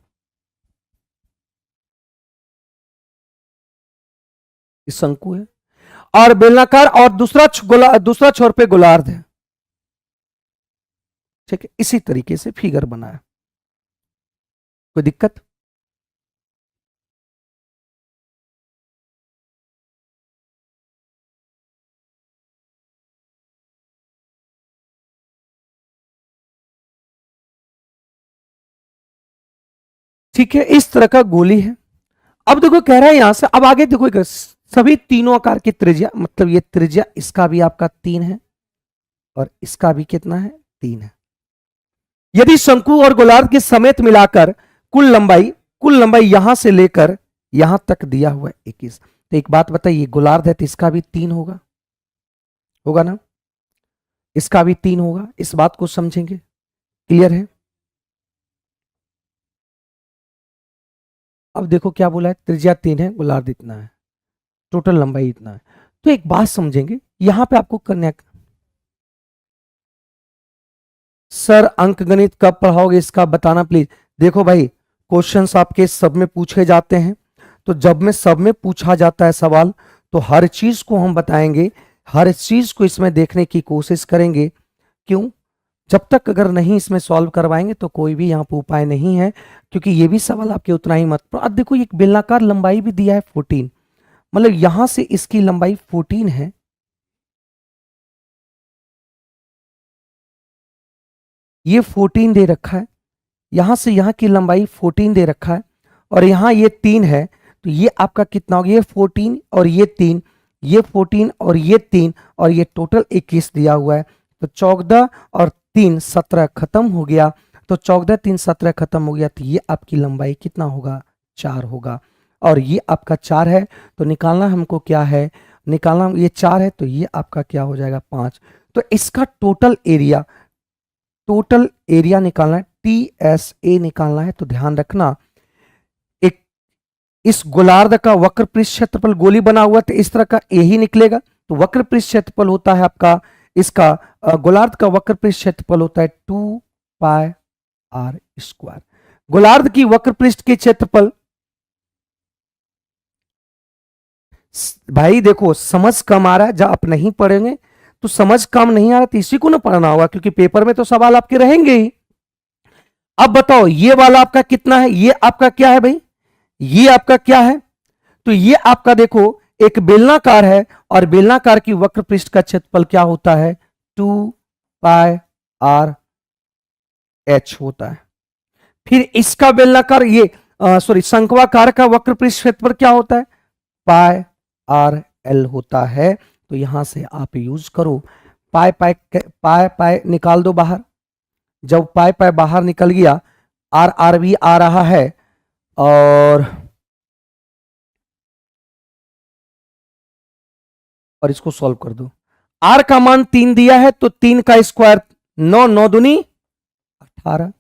शंकु है, और बेलनाकार, और दूसरा छोर पे गोलार्ध है। ठीक है, इसी तरीके से फिगर बनाया, कोई दिक्कत? ठीक है, इस तरह का गोली है। अब देखो कह रहा है यहां से, अब आगे देखो सभी तीनों आकार की त्रिज्या, मतलब ये त्रिज्या इसका भी आपका 3 है और इसका भी कितना है, 3 है। यदि शंकु और गोलार्ध के समेत मिलाकर कुल लंबाई यहां से लेकर यहां तक दिया हुआ है 21। तो एक बात बताइए, गोलार्ध है तो इसका भी 3 होगा, होगा ना, इसका भी 3 होगा। इस बात को समझेंगे, क्लियर है? अब देखो क्या बोला है, त्रिज्या 3 है, गोलार्ध इतना है, टोटल लंबाई इतना है। तो एक बात समझेंगे यहां पे आपको करना, सर अंकगणित कब पढ़ाओगे इसका बताना प्लीज। देखो भाई, क्वेश्चंस आपके सब में पूछे जाते हैं, तो जब में सब में पूछा जाता है सवाल, तो हर चीज को हम बताएंगे, हर चीज को इसमें देखने की कोशिश करेंगे। क्यों? जब तक अगर नहीं इसमें सॉल्व करवाएंगे तो कोई भी यहाँ पे उपाय नहीं है, क्योंकि ये भी सवाल आपके उतना ही मत। अब देखो एक बेलनाकार लंबाई भी दिया है 14, मतलब यहां से इसकी लंबाई 14 है, ये 14 दे रखा है, यहां से यहां की लंबाई 14 दे रखा है, और यहां ये 3 है, तो ये आपका कितना हो गया, ये 14 और ये 3, ये 14 और ये 3, और ये टोटल 21 दिया हुआ है। तो 14 और 3 17 खत्म हो गया, तो 14 3 17 खत्म हो गया, तो ये आपकी लंबाई कितना होगा, 4 होगा। और ये आपका 4 है, तो निकालना हमको क्या है, निकालना ये 4 है, तो ये आपका क्या हो जाएगा, 5। तो इसका टोटल एरिया निकालना है, TSA निकालना है। तो ध्यान रखना, एक इस गोलार्ध का वक्र पृष्ठ क्षेत्रफल गोली बना हुआ तो इस तरह का यही निकलेगा। तो वक्र पृष्ठ क्षेत्रफल होता है आपका इसका गोलार्ध का वक्र पृष्ठ क्षेत्रफल होता है 2πr²। गोलार्ध की वक्र पृष्ठ के क्षेत्रफल, भाई देखो समझ कम आ रहा है, जब आप नहीं पढ़ेंगे तो समझ कम नहीं आ रहा तो इसी को ना पढ़ना होगा, क्योंकि पेपर में तो सवाल आपके रहेंगे ही। अब बताओ ये वाला आपका कितना है, ये आपका क्या है भाई, ये आपका क्या है, तो ये आपका देखो एक बेलनाकार है और बेलनाकार की वक्र पृष्ठ का क्षेत्रफल क्या होता है 2πr² होता है। फिर इसका बेलनाकार ये सॉरी शंक्वाकार का वक्र पृष्ठ क्षेत्रफल क्या होता है πr/l होता है। तो यहां से आप यूज करो पाई पाई पाई पाई निकाल दो बाहर। जब पाई पाई बाहर निकल गया आर आर भी आ रहा है और इसको सॉल्व कर दो। आर का मान 3 दिया है तो 3 का स्क्वायर 9, 9 दूनी 18।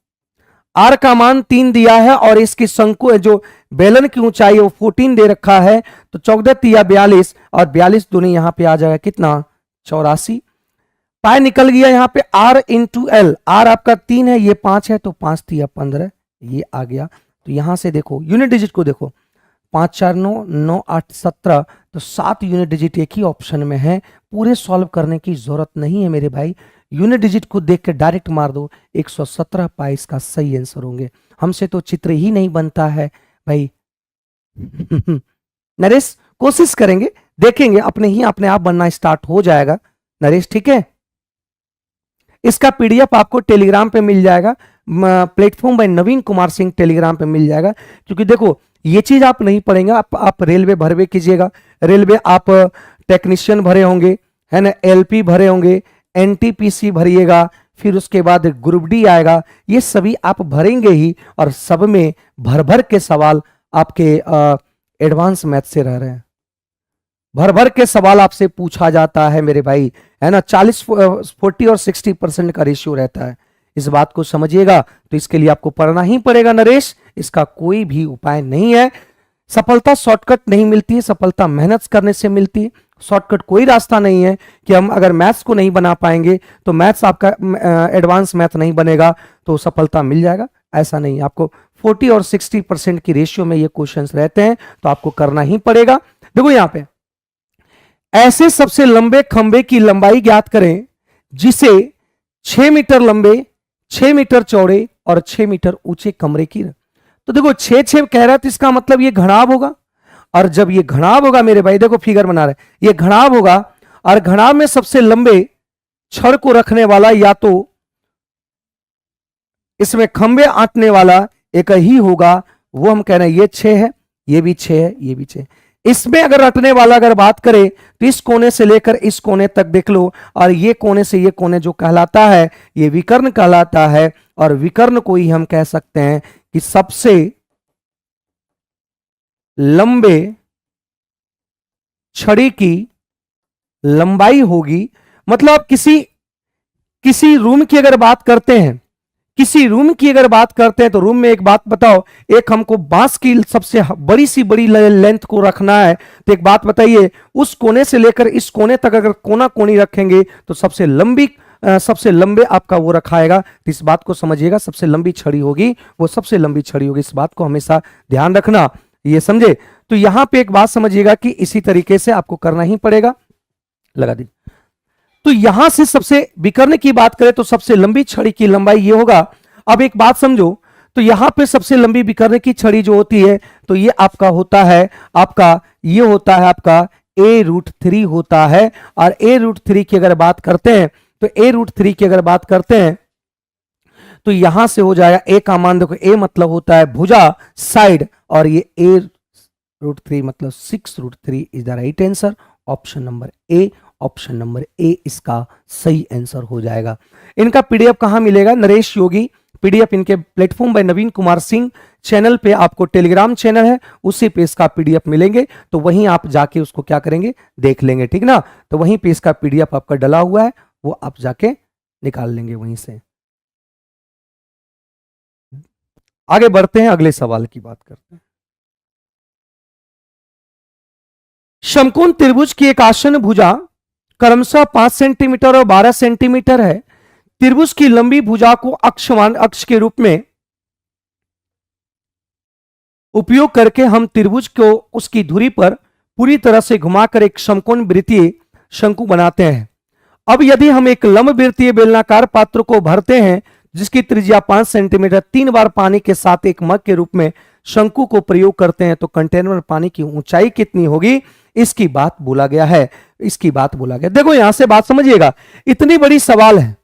आर का मान 3 दिया है और इसकी शंकु जो बेलन की ऊंचाई है वो 14 दे रखा है, तो 14 या 42 और 42 दूनी यहां पे आ जाएगा कितना 84। पाई निकल गया यहां पे r इंटू एल, आर आपका 3 है ये 5 है तो 5 3 15 ये आ गया। तो यहां से देखो यूनिट डिजिट को देखो 5 4 9 9 8 17, तो 7 यूनिट डिजिट एक ही ऑप्शन में है, पूरे सॉल्व करने की जरूरत नहीं है मेरे भाई। यूनिट डिजिट को देख के डायरेक्ट मार दो 117 पाई इसका सही आंसर होंगे। हमसे तो चित्र ही नहीं बनता है भाई। नरेश कोशिश करेंगे, देखेंगे अपने ही अपने आप बनना स्टार्ट हो जाएगा नरेश, ठीक है। इसका पीडीएफ आपको टेलीग्राम पे मिल जाएगा, platform by Naveen Kumar Singh Telegram पे मिल जाएगा। क्योंकि देखो ये चीज आप नहीं पढ़ेंगे, आप रेलवे भरवे कीजिएगा, रेलवे आप टेक्नीशियन भरे होंगे है ना, एलपी भरे होंगे, एनटीपीसी भरिएगा, फिर उसके बाद ग्रुप डी आएगा, ये सभी आप भरेंगे ही और सब में भर भर के सवाल आपके एडवांस मैथ से रह रहे हैं, भर भर के सवाल आपसे पूछा जाता है मेरे भाई, है ना। 40 40 और 60% का रेशियो रहता है, इस बात को समझिएगा। तो इसके लिए आपको पढ़ना ही पड़ेगा नरेश, इसका कोई भी उपाय नहीं है। सफलता शॉर्टकट नहीं मिलती है, सफलता मेहनत करने से मिलती है। शॉर्टकट कोई रास्ता नहीं है कि हम अगर मैथ्स को नहीं बना पाएंगे तो मैथ्स आपका एडवांस मैथ नहीं बनेगा तो सफलता मिल जाएगा, ऐसा नहीं। आपको 40 और 60% की रेशियो में ये क्वेश्चंस रहते हैं, तो आपको करना ही पड़ेगा। देखो यहां पे ऐसे सबसे लंबे खंबे की लंबाई ज्ञात करें जिसे 6 मीटर लंबे, 6 मीटर चौड़े और 6 मीटर ऊंचे कमरे की। तो देखो 6 कह रहा है तो इसका मतलब ये घनाभ होगा, और जब ये घनाभ होगा मेरे भाई, देखो फिगर बना रहे, ये घनाभ होगा और घनाभ में सबसे लंबे छड़ को रखने वाला या तो इसमें खंबे आंटने वाला एक ही होगा, वो हम कह रहे हैं ये 6 है, ये भी 6 है, ये भी 6। इसमें अगर रटने वाला अगर बात करें तो इस कोने से लेकर इस कोने तक देख लो, और ये कोने से ये कोने जो कहलाता है ये विकर्ण कहलाता है, और विकर्ण को ही हम कह सकते हैं कि सबसे लंबे छड़ी की लंबाई होगी। मतलब किसी रूम की अगर बात करते हैं, किसी रूम की अगर बात करते हैं तो रूम में एक बात बताओ, एक हमको बांस की सबसे बड़ी सी बड़ी लेंथ को रखना है, तो एक बात बताइए उस कोने से लेकर इस कोने तक अगर कोना कोनी रखेंगे तो सबसे लंबे आपका वो रखाएगा। तो इस बात को समझिएगा, सबसे लंबी छड़ी होगी वो सबसे लंबी छड़ी होगी, इस बात को हमेशा ध्यान रखना, ये समझे। तो यहां पे एक बात समझिएगा कि इसी तरीके से आपको करना ही पड़ेगा, लगा दी। तो यहां से सबसे विकर्ण की बात करें तो सबसे लंबी छड़ी की लंबाई ये होगा। अब एक बात समझो, तो यहां पे सबसे लंबी विकर्ण की छड़ी जो होती है तो ये आपका होता है आपका a√3 होता है। और a√3 की अगर बात करते हैं तो a√3 की अगर बात करते हैं तो यहां से हो जाएगा a का मान, देखो a मतलब होता है भुजा साइड, और ये a√3 मतलब 6√3 is the right answer. Option number A इसका सही आंसर हो जाएगा। इनका पीडीएफ कहां मिलेगा? नरेश योगी पीडीएफ इनके platform by Naveen Kumar Singh channel पे, आपको टेलीग्राम चैनल है उसी पे इसका पीडीएफ मिलेंगे, तो वहीं आप जाके उसको क्या करेंगे देख लेंगे, ठीक ना। तो वहीं पे इसका पीडीएफ आपका डला हुआ है, वो आप जाके निकाल लेंगे वहीं से। आगे बढ़ते हैं, अगले सवाल की बात करते हैं। समकोण त्रिभुज की एक आसन भुजा क्रमशः 5 सेंटीमीटर और 12 सेंटीमीटर है। त्रिभुज की लंबी भुजा को अक्ष के रूप में उपयोग करके हम त्रिभुज को उसकी धुरी पर पूरी तरह से घुमाकर एक समकोण वृत्तीय शंकु बनाते हैं। अब यदि हम एक लंब वृत्तीय बेलनाकार पात्र को भरते हैं जिसकी त्रिज्या 5 सेंटीमीटर 3 बार पानी के साथ एक मग के रूप में शंकु को प्रयोग करते हैं तो कंटेनर में पानी की ऊंचाई कितनी होगी, इसकी बात बोला गया है। इसकी बात बोला गया, देखो यहां से बात समझिएगा, इतनी बड़ी सवाल है।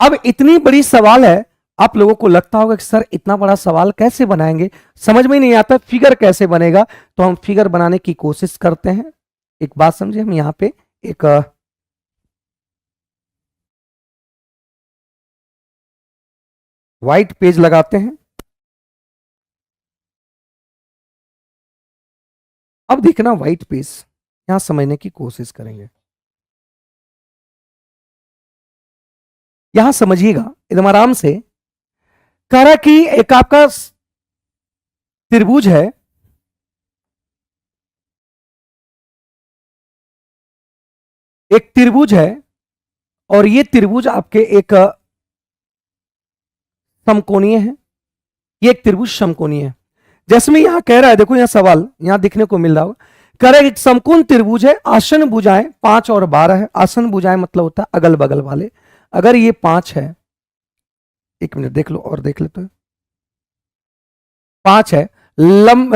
अब इतनी बड़ी सवाल है, आप लोगों को लगता होगा कि सर इतना बड़ा सवाल कैसे बनाएंगे, समझ में नहीं आता फिगर कैसे बनेगा। तो हम फिगर बनाने की कोशिश करते हैं। एक बात समझे, हम यहां पे एक व्हाइट पेज लगाते हैं। अब देखना व्हाइट पेज, यहां समझने की कोशिश करेंगे। यहां समझिएगा एकदम आराम से। कह रहा कि एक आपका त्रिभुज है, एक त्रिभुज है और ये त्रिभुज आपके एक समकोणीय है। ये एक त्रिभुज समकोणीय है। जैसे में यहां कह रहा है, देखो यहां सवाल यहां दिखने को मिल रहा होगा, कह रहा है एक समकोण त्रिभुज है, आसन भुजाएं 5 और 12 है। आसन भुजाएं मतलब होता है अगल बगल वाले। अगर ये 5 है, एक मिनट देख लो और देख लेते हैं, 5 है।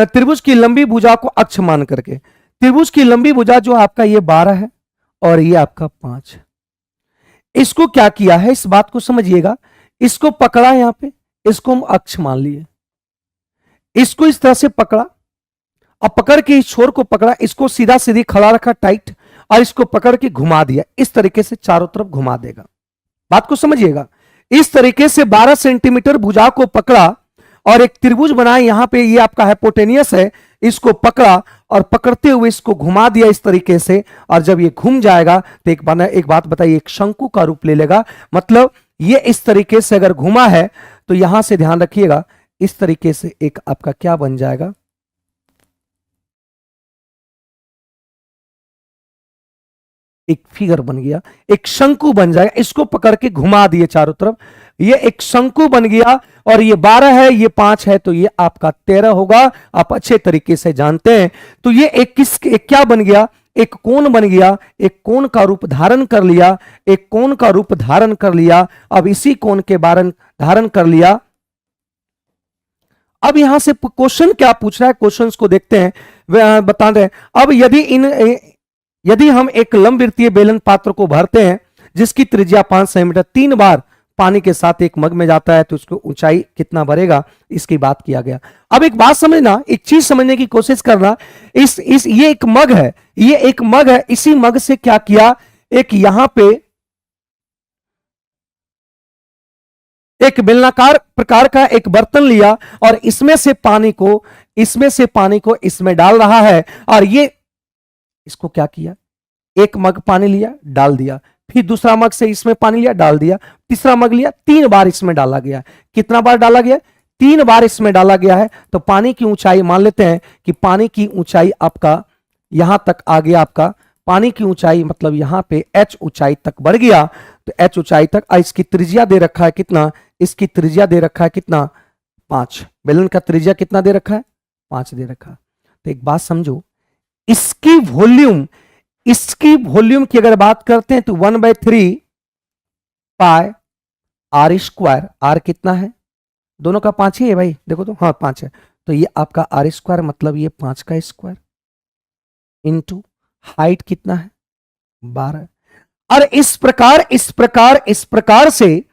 त्रिभुज की लंबी भुजा को अक्ष मान करके, त्रिभुज की लंबी भुजा जो आपका ये 12 है और ये आपका 5 है। इसको क्या किया है, इस बात को समझिएगा। इसको पकड़ा यहां पे, इसको हम अक्ष मान लिए, इसको इस तरह से पकड़ा, अब पकड़ के इस छोर को पकड़ा, इसको सीधा सीधी खड़ा रखा टाइट, और इसको पकड़ के घुमा दिया। इस तरीके से चारों तरफ घुमा देगा। बात को समझिएगा। इस तरीके से 12 सेंटीमीटर भुजा को पकड़ा और एक त्रिभुज बनाया। यहां पे ये आपका हाइपोटेनियस है, इसको पकड़ा और पकड़ते हुए इसको घुमा दिया इस तरीके से। और जब ये घूम जाएगा तो एक बात बताइए, एक शंकु का रूप ले लेगा। मतलब ये इस तरीके से अगर घुमा है तो यहां से ध्यान रखिएगा, इस तरीके से एक आपका क्या बन जाएगा, एक फिगर बन गया, एक शंकु बन जाएगा। इसको पकड़ के घुमा दिए चारों तरफ, ये एक शंकु बन गया। और ये 12 है, ये 5 है, तो ये आपका 13 होगा। आप अच्छे तरीके से जानते हैं। तो ये एक क्या बन गया, एक कोण बन गया, एक कोण का रूप धारण कर लिया, एक कोण का रूप धारण कर लिया। अब इसी कोण के धारण कर लिया। अब यहां से क्वेश्चन क्या पूछ रहा है, क्वेश्चंस को देखते हैं, वे बता रहे हैं। अब यदि हम एक लंबवृत्तीय बेलन पात्र को भरते हैं जिसकी त्रिज्या 5 सेंटीमीटर 3 बार पानी के साथ एक मग में जाता है तो उसको ऊंचाई कितना बढ़ेगा, इसकी बात किया गया। अब एक बात समझना, एक चीज समझने की कोशिश करना। ये एक मग है, ये एक मग है। इसी मग से क्या किया, एक यहां पे एक बेलनाकार प्रकार का एक बर्तन लिया और इसमें से पानी को इसमें डाल रहा है। और ये इसको क्या किया, एक मग पानी लिया डाल दिया, फिर दूसरा मग से इसमें पानी लिया डाल दिया, तीसरा मग लिया, 3 बार इसमें डाला गया। कितना बार डाला गया, 3 बार इसमें डाला गया है। तो पानी की ऊंचाई मान लेते हैं कि पानी की ऊंचाई आपका यहां तक आ गया। आपका पानी की ऊंचाई मतलब यहां पे h ऊंचाई तक बढ़ गया। तो h ऊंचाई तक, इसकी त्रिज्या दे रखा है कितना, इसकी त्रिज्या दे रखा है कितना, 5। बेलन का त्रिज्या कितना दे रखा है, 5 दे रखा। तो एक बात समझो, इसकी वॉल्यूम की अगर बात करते हैं तो 1/3 पाई आर स्क्वायर। आर कितना है, दोनों का 5 ही है भाई, देखो तो, हाँ 5 है। तो ये आपका आर स्क्वायर मतलब ये 5 का स्क्वायर इंटू हाइट कितना है, 12। और इस प्रकार से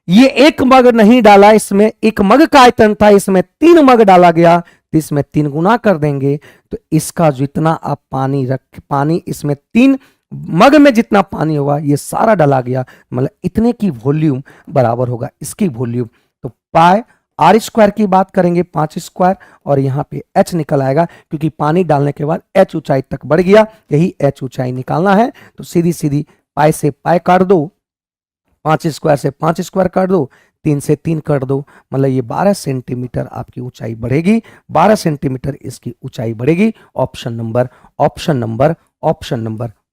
ये एक मग नहीं डाला, इसमें एक मग का आयतन था, इसमें 3 मग डाला गया। तो इसमें 3 गुना कर देंगे तो इसका जितना आप पानी इसमें 3 मग में जितना पानी होगा ये सारा डाला गया, मतलब इतने की वॉल्यूम बराबर होगा इसकी वॉल्यूम। तो पाई आर स्क्वायर की बात करेंगे 5 स्क्वायर, और यहां पे h निकल आएगा क्योंकि पानी डालने के बाद h ऊंचाई तक बढ़ गया, यही h ऊंचाई निकालना है। तो सीधी सीधी पाई से पाई काट दो, 5 स्क्वायर से 5 स्क्वायर काट दो, 3 से 3 कर दो, मतलब ये 12 सेंटीमीटर आपकी ऊंचाई बढ़ेगी, 12 सेंटीमीटर इसकी ऊंचाई बढ़ेगी। Option number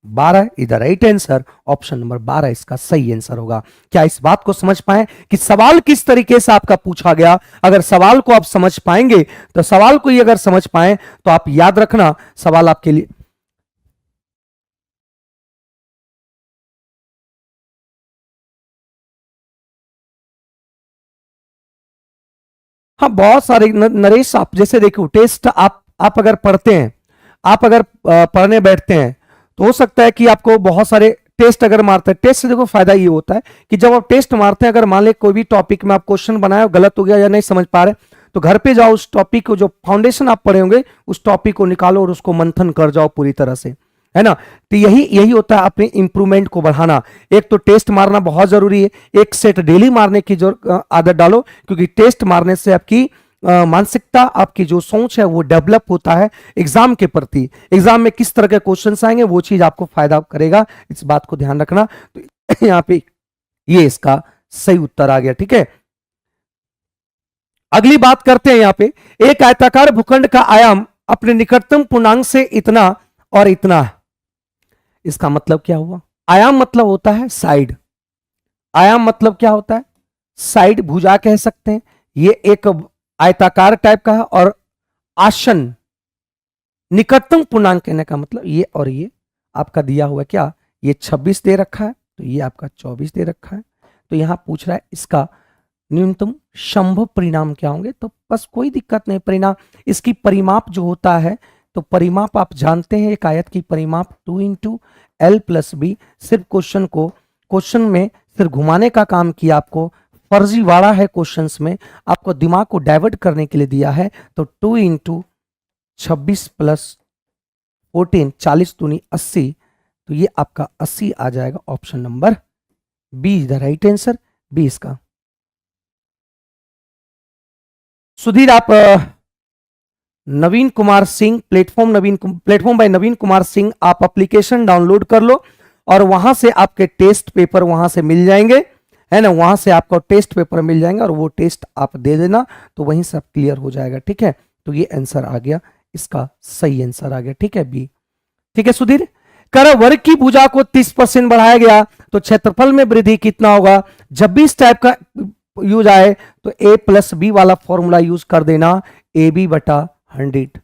12 is the right answer. Option number 12 इसका सही आंसर होगा। क्या इस बात को समझ पाए कि सवाल किस तरीके से आपका पूछा गया? अगर सवाल को आप समझ पाएंगे तो सवाल को ही अगर समझ पाए तो आप याद रखना सवाल आपके लिए हाँ बहुत सारे नरेश, आप जैसे देखो टेस्ट आप अगर पढ़ते हैं, आप अगर पढ़ने बैठते हैं तो हो सकता है कि आपको बहुत सारे टेस्ट अगर मारते हैं। टेस्ट से देखो फायदा ये होता है कि जब आप टेस्ट मारते हैं, अगर मान ले कोई भी टॉपिक में आप क्वेश्चन बनाया गलत हो गया या नहीं समझ पा रहे, तो घर पे जाओ, उस टॉपिक को जो फाउंडेशन आप पढ़े होंगे उस टॉपिक को निकालो और उसको मंथन कर जाओ पूरी तरह से, है ना। तो यही होता है अपने इंप्रूवमेंट को बढ़ाना। एक तो टेस्ट मारना बहुत जरूरी है, एक सेट डेली मारने की जो आदत डालो, क्योंकि टेस्ट मारने से आपकी मानसिकता, आपकी जो सोच है वो डेवलप होता है एग्जाम के प्रति। एग्जाम में किस तरह के क्वेश्चंस आएंगे वो चीज आपको फायदा करेगा, इस बात को ध्यान रखना। तो यहाँ पे ये इसका सही उत्तर आ गया, ठीक है। अगली बात करते हैं। यहाँ पे एक आयताकार भूखंड का आयाम अपने निकटतम पूर्णांक से इतना और इतना है। इसका मतलब क्या हुआ? आयाम मतलब होता है साइड। आयाम मतलब क्या होता है? साइड, भुजा कह सकते हैं। ये एक आयताकार टाइप का है और आसन, निकटतम पूर्णांक कहने का मतलब ये और ये आपका दिया हुआ क्या, ये 26 दे रखा है, तो ये आपका 24 दे रखा है। तो यहां पूछ रहा है इसका न्यूनतम संभव परिणाम क्या होंगे। तो बस कोई दिक्कत नहीं, परिणाम इसकी परिमाप जो होता है, तो परिमाप आप जानते हैं, एक आयत की परिमाप 2 इंटू एल प्लस बी। सिर्फ क्वेश्चन में सिर्फ घुमाने का काम किया, आपको फर्जीवाड़ा है क्वेश्चंस में, आपको दिमाग को डाइवर्ट करने के लिए दिया है। तो 2 इंटू 26 प्लस 14, 40 दूनी 80, तो ये आपका 80 आ जाएगा। Option number B is the right answer, B इसका। सुधीर आप नवीन कुमार सिंह, प्लेटफॉर्म बाय नवीन कुमार सिंह, आप एप्लीकेशन डाउनलोड कर लो और वहां से आपके टेस्ट पेपर वहां से मिल जाएंगे, है ना। वहां से आपको टेस्ट पेपर मिल जाएंगे और वो टेस्ट आप दे देना, तो वहीं सब क्लियर हो जाएगा, ठीक है। तो ये आंसर आ गया, इसका सही आंसर आ गया, ठीक है, बी। ठीक है सुधीर, कर वर्ग की भुजा को 30% बढ़ाया गया तो क्षेत्रफल में वृद्धि कितना होगा? जब भी इस टाइप का यूज आए तो ए प्लस बी वाला फॉर्मूला यूज कर देना, ए बी बटा 100,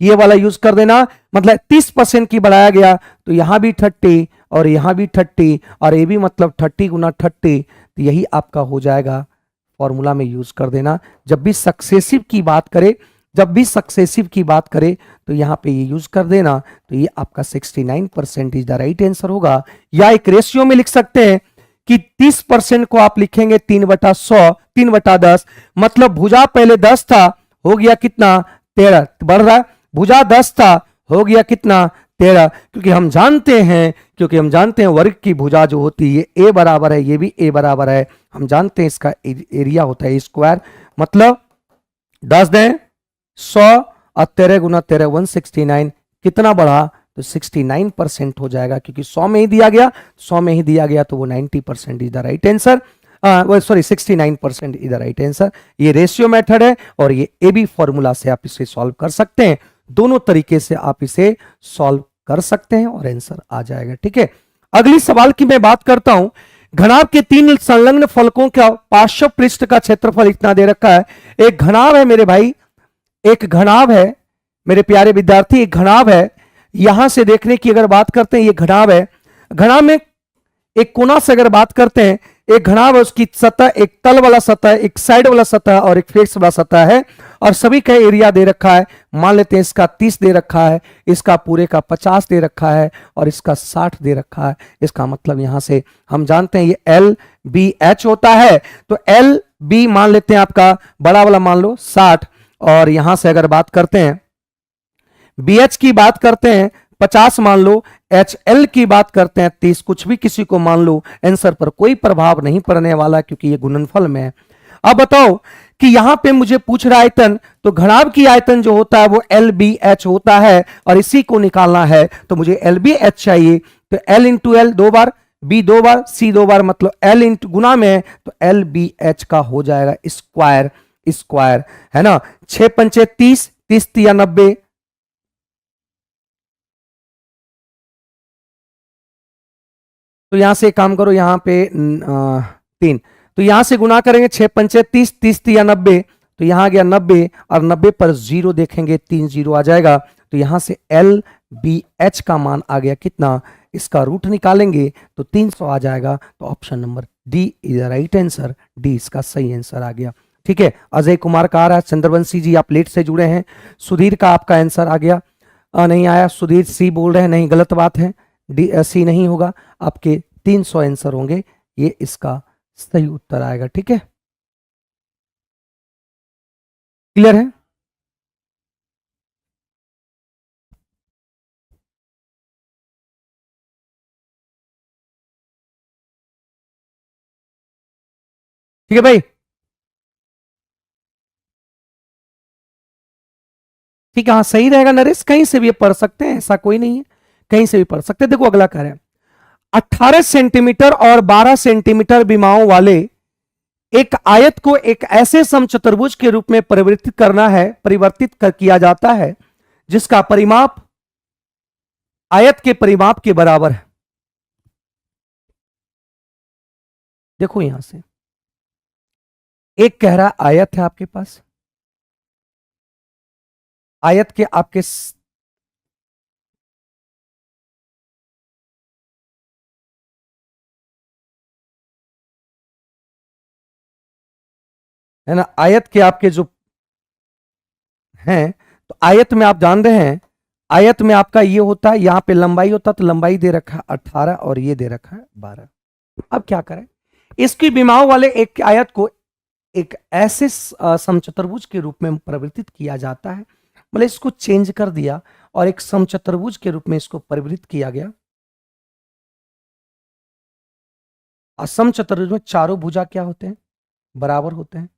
ये वाला यूज कर देना। मतलब 30% की बढ़ाया गया तो यहां भी 30 और यहां भी 30 और ये भी मतलब 30 गुना 30, तो यही आपका हो जाएगा, फॉर्मूला में यूज कर देना। जब भी सक्सेसिव की बात करे तो यहां पे ये यूज कर देना, तो ये आपका 69% इज द राइट आंसर होगा। या एक रेशियो में लिख सकते हैं कि 30% को आप लिखेंगे 3/100, 3/10, मतलब भुजा पहले 10 था, हो गया कितना? 13, बढ़ रहा है। भुजा 10 था, हो गया कितना? 13, क्योंकि हम जानते हैं वर्ग की भुजा जो होती है ये ए बराबर है, ये भी ए बराबर है। हम जानते हैं इसका एरिया होता है स्क्वायर, मतलब 10 दें 100 और 13 गुना 13 169, कितना बढ़ा? तो 69% हो जाएगा, क्योंकि 100 में ही दिया गया तो वो 90% is the right answer. Sorry 69% is the right answer. ये रेशियो मेथड है और ये ए बी फॉर्मूला से आप इसे सॉल्व कर सकते हैं। दोनों तरीके से आप इसे सॉल्व कर सकते हैं और आंसर आ जाएगा, ठीक है। अगली सवाल की मैं बात करता हूं। घनाभ के 3 संलग्न फलकों का पार्श्व पृष्ठ का क्षेत्रफल इतना दे रखा है। एक घनाभ है मेरे भाई, एक घनाभ है मेरे प्यारे विद्यार्थी, एक घनाभ है। यहां से देखने की अगर बात करते हैं, ये घनाभ है। घनाभ में एक कोना से अगर बात करते हैं, एक घनाभ है, उसकी सतह एक तल वाला सतह, एक साइड वाला सतह और एक फेस वाला सतह है, और सभी का एरिया दे रखा है। मान लेते हैं इसका 30 दे रखा है, इसका पूरे का 50 दे रखा है और इसका 60 दे रखा है। इसका मतलब यहां से हम जानते हैं ये एल बी एच होता है। तो एल बी मान लेते हैं आपका बड़ा वाला मान लो 60, और यहां से अगर बात करते हैं बी एच की बात करते हैं 50 मान लो, एच एल की बात करते हैं 30, कुछ भी किसी को मान लो, आंसर पर कोई प्रभाव नहीं पड़ने वाला क्योंकि ये गुणनफल में है। अब बताओ कि यहां पे मुझे पूछ रहा आयतन, तो घनाभ की आयतन जो होता है वो एल बी एच होता है और इसी को निकालना है, तो मुझे एल बी एच चाहिए। तो एल इंटू एल 2 बार, बी 2 बार, सी 2 बार, मतलब एल इंटू गुना में है तो एल बी एच का हो जाएगा स्क्वायर, स्क्वायर है ना। 6 पंचे 30, 30 तिया 90, तो यहां से काम करो, यहां पे 3, तो यहां से गुना करेंगे 6 पंचे 30, 30 तिया 90, तो यहां आ गया 90 और 90 पर जीरो देखेंगे 3 जीरो आ जाएगा, तो यहां से एल बी एच का मान आ गया कितना, इसका रूट निकालेंगे तो 300 आ जाएगा, तो option number D is right answer, D इसका सही आंसर आ गया। ठीक है, अजय कुमार का आ रहा है, चंद्रवंशी जी आप लेट से जुड़े हैं, सुधीर का आपका आंसर आ गया, नहीं आया, सुधीर सी बोल रहे हैं, नहीं गलत बात है, डी सी नहीं होगा, आपके 300 आंसर होंगे, ये इसका सही उत्तर आएगा। ठीक है, क्लियर है। ठीक है भाई, ठीक है, हाँ सही रहेगा नरेश, कहीं से भी पढ़ सकते हैं, ऐसा कोई नहीं है, कहीं से भी पढ़ सकते हैं। देखो अगला कह रहे हैं 18 सेंटीमीटर और 12 सेंटीमीटर विमाओं वाले एक आयत को एक ऐसे समचतुर्भुज के रूप में परिवर्तित करना है, किया जाता है जिसका परिमाप आयत के परिमाप के बराबर है। देखो यहां से एक कह रहा आयत है आपके पास, आयत के आपके है ना, आयत के आपके जो हैं, तो आयत में आप जान रहे हैं, आयत में आपका ये होता है, यहां पे लंबाई होता है, तो लंबाई दे रखा है 18 और ये दे रखा है 12। अब क्या करें, इसकी विमाओं वाले एक आयत को एक ऐसे समचतुर्भुज के रूप में परिवर्तित किया जाता है, मतलब इसको चेंज कर दिया और एक समचतुर्भुज के रूप में इसको परिवर्तित किया गया। समचतुर्भुज में चारों भुजा क्या होते हैं, बराबर होते हैं,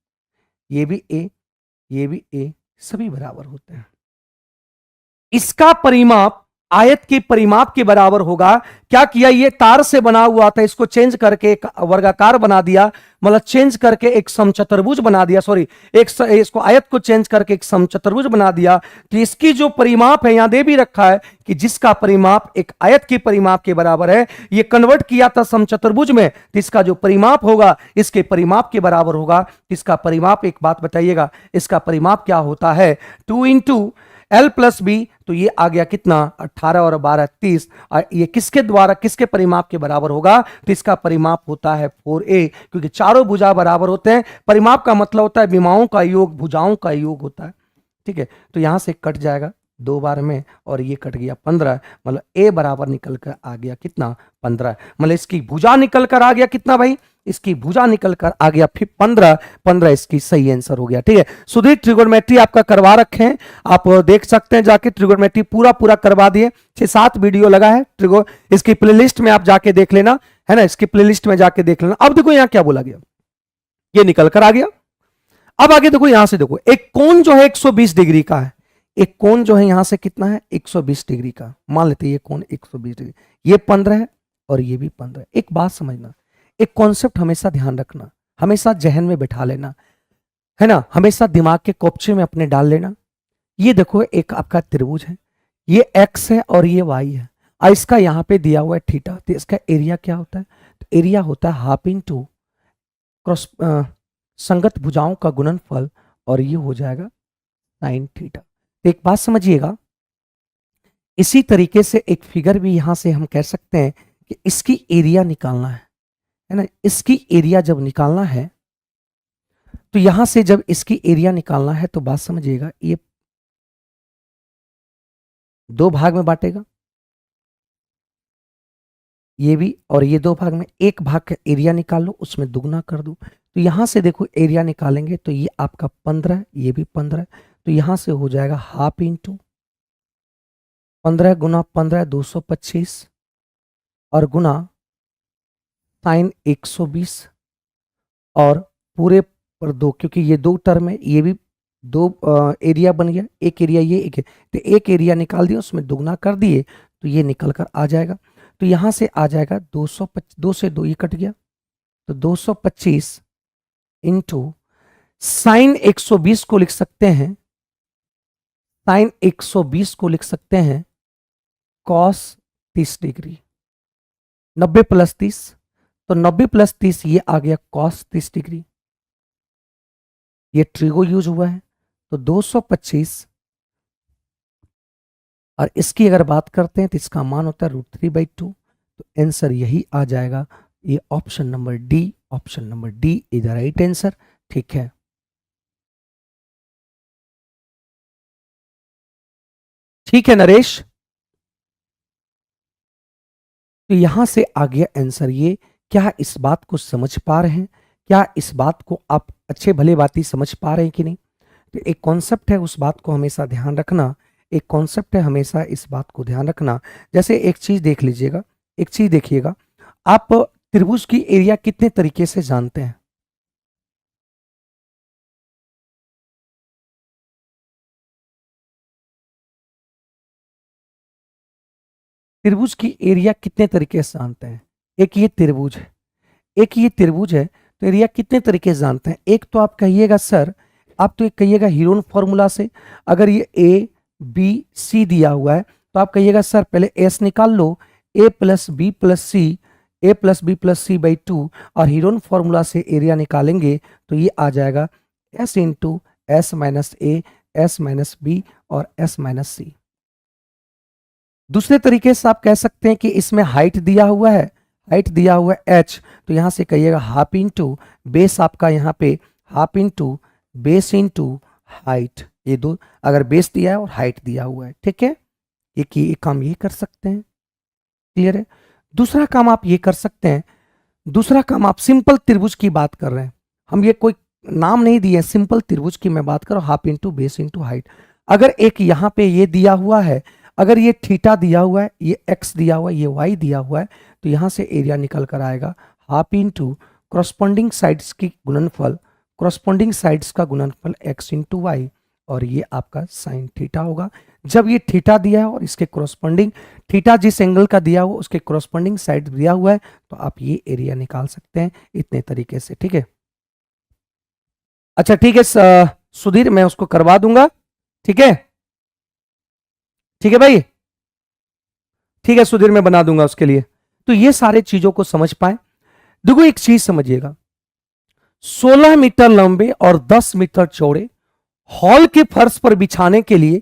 ये भी ए, ये भी ए, सभी बराबर होते हैं। इसका परिमाप आयत के परिमाप के बराबर होगा। क्या किया, ये तार से बना हुआ था, इसको चेंज करके एक वर्गाकार बना दिया, मतलब चेंज करके एक समचतुर्भुज बना दिया, सॉरी इसको आयत को चेंज करके एक समचतुर्भुज बना दिया। तो इसकी जो परिमाप है, यहां दे भी रखा है कि जिसका परिमाप एक आयत के परिमाप के बराबर है, ये कन्वर्ट किया था समचतुर्भुज में, तो इसका जो परिमाप होगा इसके परिमाप के बराबर होगा। इसका परिमाप, एक बात बताइएगा, इसका परिमाप क्या होता है, 2 इंटू एल प्लस बी, तो ये आ गया कितना, 18 और 12 30, और ये किसके द्वारा किसके परिमाप के बराबर होगा, तो इसका परिमाप होता है 4a, क्योंकि चारों भुजा बराबर होते हैं। परिमाप का मतलब होता है विमाओं का योग, भुजाओं का योग होता है। ठीक है, तो यहां से कट जाएगा 2 बार में, और ये कट गया 15, मतलब a बराबर निकल कर आ गया कितना, 15, मतलब इसकी भुजा निकल कर आ गया कितना भाई, इसकी भुजा निकल कर आ गया फिर 15, 15 इसकी सही आंसर हो गया। ठीक है, सुधीर ट्रिगोनोमेट्री आपका करवा रखे हैं, आप देख सकते हैं जाके, ट्रिगोनोमेट्री पूरा पूरा करवा दिए, 6-7 वीडियो लगा है इसकी प्लेलिस्ट में आप जाके देख लेना, है ना, इसकी प्लेलिस्ट में जाके देख लेना। अब देखो यहां क्या बोला गया, ये निकल कर आ गया। अब आगे देखो, यहां से देखो, एक कोण जो है 120 डिग्री का है, एक कोण जो है यहां से कितना है, 120 डिग्री का, मान लेते हैं ये कोण 120 डिग्री, ये 15 है और ये भी 15 है। एक बात समझना, एक कॉन्सेप्ट हमेशा ध्यान रखना, हमेशा जहन में बैठा लेना, है ना, हमेशा दिमाग के कोपचे में अपने डाल लेना। ये देखो एक आपका त्रिभुज है, ये एक्स है और ये वाई है, और इसका यहाँ पे दिया हुआ है थीटा, तो इसका एरिया क्या होता है, तो एरिया होता है हाफ इंटू क्रॉस संगत भुजाओं का गुणनफल, और ये हो जाएगा साइन थीटा। तो एक बात समझिएगा, इसी तरीके से एक फिगर भी यहां से हम कह सकते हैं कि इसकी एरिया निकालना है ना, इसकी एरिया जब निकालना है, तो यहां से जब इसकी एरिया निकालना है, तो बात समझिएगा, ये 2 भाग में बांटेगा, ये भी, और ये 2 भाग में, एक भाग का एरिया निकाल लो, उसमें दुगना कर दो, तो यहां से देखो एरिया निकालेंगे तो ये आपका 15, ये भी 15, तो यहां से हो जाएगा हाफ इंटू 15 गुना 15 225, और गुना साइन 120, और पूरे पर 2, क्योंकि ये 2 टर्म है, ये भी 2 एरिया बन गया, एक एरिया ये, एक, तो एक एरिया निकाल दिया, उसमें दुगना कर दिए, तो ये निकल कर आ जाएगा। तो यहां से आ जाएगा 2 से 2 ये कट गया, तो 225 इंटू साइन 120 को लिख सकते हैं, साइन 120 को लिख सकते हैं कॉस 30 डिग्री। 90 प्लस 30, तो 90 प्लस 30 ये आ गया कॉस 30 डिग्री। ये ट्रिगो यूज हुआ है, तो 225 और इसकी अगर बात करते हैं तो इसका मान होता है √3/2। तो आंसर यही आ जाएगा, ये option number D, option number D is the right answer. ठीक है, ठीक है नरेश, तो यहां से आ गया आंसर ये। क्या इस बात को समझ पा रहे हैं? क्या इस बात को आप अच्छे भले बाती समझ पा रहे हैं कि नहीं? तो एक कॉन्सेप्ट है, उस बात को हमेशा ध्यान रखना। एक कॉन्सेप्ट है, हमेशा इस बात को ध्यान रखना। जैसे एक चीज देख लीजिएगा, एक चीज देखिएगा, आप त्रिभुज की एरिया कितने तरीके से जानते हैं? त्रिभुज की एरिया कितने तरीके से जानते हैं? एक ये त्रिभुज है, एक ये त्रिभुज है, तो एरिया कितने तरीके से जानते हैं? एक तो आप कहिएगा सर, आप तो एक कहिएगा हीरोन फॉर्मूला से। अगर ये ए बी सी दिया हुआ है तो आप कहिएगा सर पहले एस निकाल लो, A plus B plus C, A plus B plus C by 2, और हीरोन फॉर्मूला से एरिया निकालेंगे तो ये आ जाएगा एस इंटू एस माइनस ए, एस माइनस बी और एस माइनस सी। दूसरे तरीके से आप कह सकते हैं कि इसमें हाइट दिया हुआ है, हाइट दिया हुआ है h, तो यहां से कहिएगा हाफ इंटू बेस, आपका यहाँ पे half into base into height. ये दो, अगर बेस दिया है और हाइट दिया हुआ है, ठीक है, एक काम ये कर सकते हैं। क्लियर है? दूसरा काम आप ये कर सकते हैं, दूसरा काम आप सिंपल त्रिभुज की बात कर रहे हैं, हम ये कोई नाम नहीं दिए, सिंपल त्रिभुज की मैं बात कर रहा हूं, half into base into height. अगर एक यहां पे ये दिया हुआ है, अगर ये थीटा दिया हुआ है, ये एक्स दिया हुआ है, ये वाई दिया हुआ है, तो यहां से एरिया निकल कर आएगा हाफ इंटू क्रॉसपोंडिंग साइड्स की गुणनफल, क्रॉसपोंडिंग साइड्स का गुणनफल एक्स इंटू वाई, और ये आपका साइन थीटा होगा। जब ये थीटा दिया है और इसके क्रॉसपोंडिंग, थीटा जिस एंगल का दिया हुआ उसके क्रॉसपोंडिंग साइड दिया हुआ है, तो आप ये एरिया निकाल सकते हैं इतने तरीके से। ठीक है, अच्छा ठीक है सुधीर, मैं उसको करवा दूंगा। ठीक है, ठीक है भाई, ठीक है सुधीर, मैं बना दूंगा उसके लिए। तो ये सारे चीजों को समझ पाए। देखो एक चीज समझिएगा, 16 मीटर लंबे और 10 मीटर चौड़े हॉल के फर्श पर बिछाने के लिए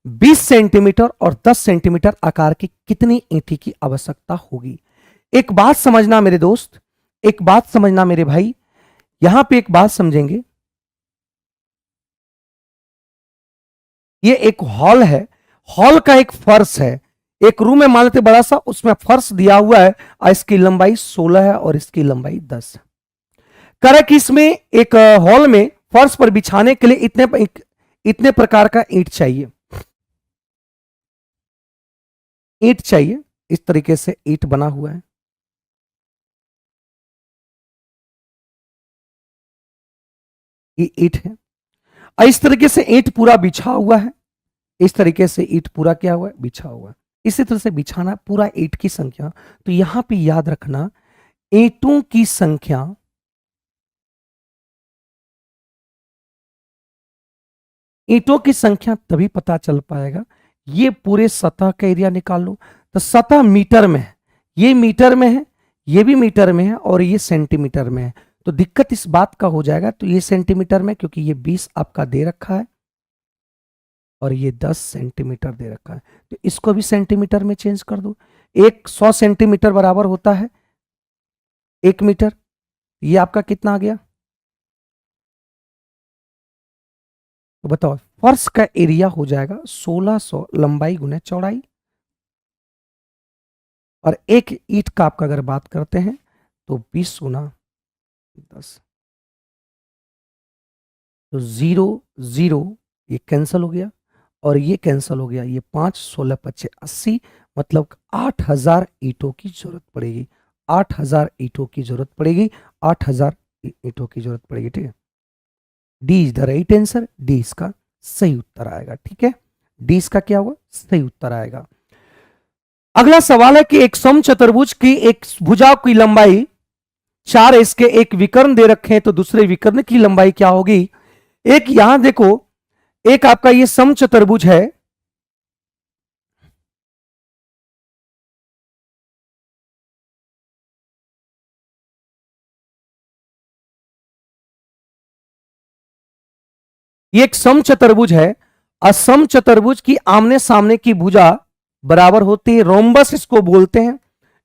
20 सेंटीमीटर और 10 सेंटीमीटर आकार की कितनी ईंटी की आवश्यकता होगी? एक बात समझना मेरे दोस्त, एक बात समझना मेरे भाई, यहां पे एक बात समझेंगे, ये एक हॉल है, हॉल का एक फर्श है, एक रूम है मान लेते बड़ा सा, उसमें फर्श दिया हुआ है और इसकी लंबाई 16 है और इसकी लंबाई 10 है। करे कि इसमें एक हॉल में फर्श पर बिछाने के लिए इतने प्रकार का ईंट चाहिए, ईंट चाहिए, इस तरीके से ईंट बना हुआ है, ये ईंट है, और इस तरीके से ईंट पूरा बिछा हुआ है, इस तरीके से ईंट पूरा क्या हुआ है, बिछा हुआ है। इसी तरह से बिछाना पूरा ईंट की संख्या, तो यहां पे याद रखना ईंटों की संख्या, ईंटों की संख्या तभी पता चल पाएगा, ये पूरे सतह का एरिया निकाल लो, तो सतह मीटर में है, ये मीटर में है, ये भी मीटर में है और ये सेंटीमीटर में है, तो दिक्कत इस बात का हो जाएगा, तो ये सेंटीमीटर में, क्योंकि ये 20 आपका दे रखा है और ये 10 सेंटीमीटर दे रखा है, तो इसको भी सेंटीमीटर में चेंज कर दो। एक 100 सेंटीमीटर बराबर होता है 1 मीटर, ये आपका कितना आ गया? तो बताओ, फर्श का एरिया हो जाएगा 1600 लंबाई गुने चौड़ाई, और एक ईंट का आपका अगर बात करते हैं तो 20 गुना 10, तो 0 0 ये कैंसिल हो गया और ये कैंसिल हो गया, ये 5 16 25 80, मतलब 8000 ईंटों की जरूरत पड़ेगी, 8000 ईंटों की जरूरत पड़ेगी, 8000 ईंटों की जरूरत पड़ेगी। ठीक है, D is the right answer, D इसका सही उत्तर आएगा। ठीक है, डी इसका क्या होगा, सही उत्तर आएगा। अगला सवाल है कि एक समचतुर्भुज की एक भुजा की लंबाई 4 है, इसके एक विकर्ण दे रखे हैं, तो दूसरे विकर्ण की लंबाई क्या होगी। एक यहां देखो, एक आपका ये समचतुर्भुज है, ये एक समचतुर्भुज है। असमचतुर्भुज की आमने सामने की भुजा बराबर होती है, रोम्बस इसको बोलते हैं।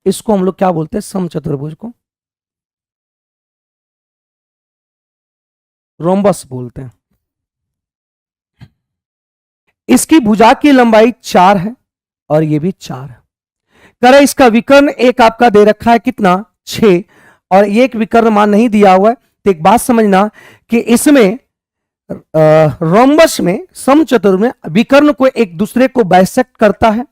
इसको हम लोग क्या बोलते हैं, समचतुर्भुज को रोम्बस बोलते हैं। इसकी भुजा की लंबाई 4 है और ये भी 4 है। कह रहा है इसका विकर्ण एक आपका दे रखा है कितना, 6, और एक विकर्ण मान नहीं दिया हुआ है। तो एक बात समझना कि इसमें रोम्बस में, समचतुर्भुज में विकर्ण को एक दूसरे को बाइसेक्ट करता है,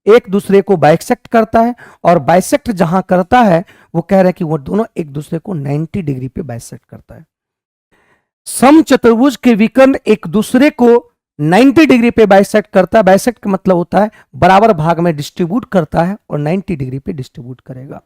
एक दूसरे को बाइसेक्ट करता है, और बाइसेक्ट जहां करता है वो कह रहा है कि वो दोनों एक दूसरे को 90 डिग्री पे बाइसेक्ट करता है। समचतुर्भुज के विकर्ण एक दूसरे को 90 डिग्री पे बाइसेक्ट करता है। बाइसेक्ट का मतलब होता है बराबर भाग में डिस्ट्रीब्यूट करता है और 90 डिग्री पे डिस्ट्रीब्यूट करेगा।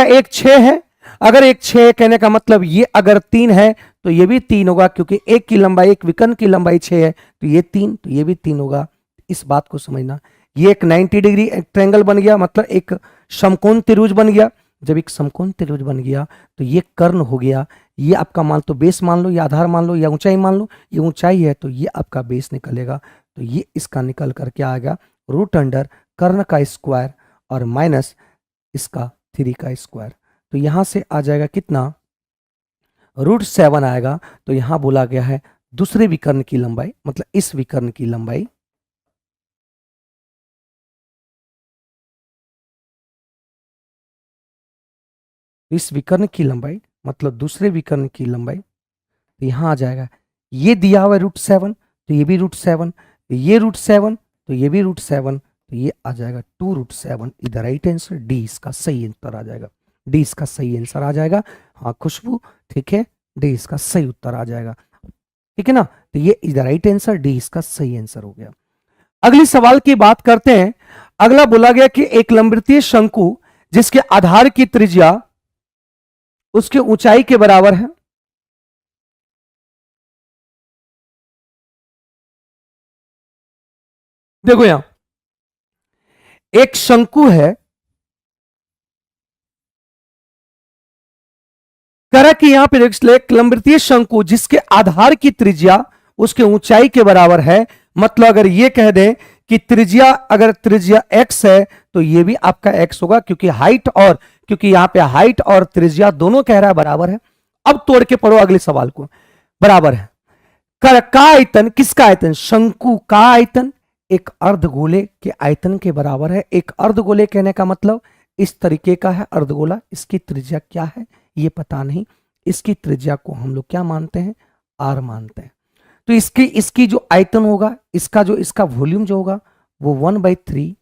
एक 6 है, अगर एक 6 कहने का मतलब ये अगर 3 है तो ये भी 3 होगा, क्योंकि एक की लंबाई, एक विकर्ण की लंबाई 6 है, तो ये 3, तो ये भी 3 होगा। इस बात को समझना। ये एक 90 डिग्री ट्रायंगल बन गया, मतलब एक समकोण त्रिभुज बन गया। जब एक समकोण त्रिभुज बन गया तो ये कर्ण हो गया। ये आपका मान तो बेस मान लो, या आधार मान लो, या ऊंचाई मान लो। ये ऊंचाई है तो ये आपका बेस निकलेगा, तो ये इसका निकल करके आएगा रूट अंडर कर्ण का स्क्वायर और माइनस इसका 3 का स्क्वायर। तो यहां से आ जाएगा कितना, √7 आएगा। तो यहां बोला गया है दूसरे विकर्ण की लंबाई, मतलब इस विकर्ण की लंबाई, इस विकर्ण की लंबाई मतलब दूसरे विकर्ण की लंबाई, तो यहां आ जाएगा ये दिया हुआ है √7, तो ये भी √7, ये √7, तो ये भी √7, तो ये आ जाएगा 2√7। इधर राइट आंसर डी इसका सही आंसर आ जाएगा, डी इसका सही आंसर आ जाएगा। हाँ खुशबू, ठीक है, डी इसका सही उत्तर आ जाएगा, ठीक है ना। तो ये इधर राइट आंसर, डी इसका सही आंसर हो गया। अगली सवाल की बात करते हैं। अगला बोला गया कि एक लंबवृत्तीय शंकु जिसके आधार की त्रिज्या उसके ऊंचाई के बराबर है। देखो यहां एक शंकु है, कह कि यहां पर एक लंबवृत्तीय शंकु जिसके आधार की त्रिज्या उसके ऊंचाई के बराबर है। मतलब अगर ये कह दें कि त्रिज्या, अगर त्रिज्या x है तो ये भी आपका x होगा, क्योंकि हाइट और, क्योंकि यहां पे हाइट और त्रिज्या दोनों कह रहा है बराबर है। अब तोड़ के पढ़ो अगले सवाल को। बराबर है का आयतन, किसका आयतन, शंकु का आयतन एक अर्धगोले के आयतन के बराबर है। एक अर्धगोले कहने का मतलब इस तरीके का है अर्धगोला। इसकी त्रिज्या क्या है ये पता नहीं, इसकी त्रिज्या को हम लोग क्या मानते हैं, r मानते हैं। तो इसकी जो आयतन होगा, इसका जो इसका वॉल्यूम जो होगा वो 1/3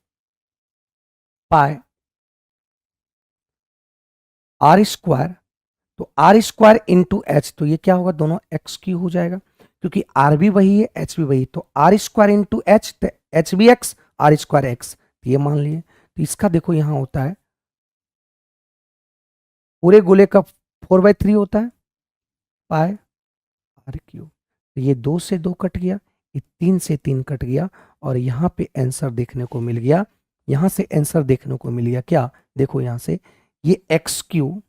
पाई r स्क्वायर। तो r स्क्वायर इंटू एच, तो ये क्या होगा, दोनों x³ हो जाएगा, क्योंकि r भी वही है h भी वही, तो r स्क्वायर इंटू एच, तो h भी x, r स्क्वायर x, तो ये मान लिए। तो इसका देखो यहां होता है पूरे गोले का 4/3 होता है पाई r³। तो ये 2 से 2 कट गया, ये 3 से 3 कट गया, और यहां पे आंसर देखने को मिल गया। यहां से आंसर देखने को मिल गया क्या, देखो यहां से ये x³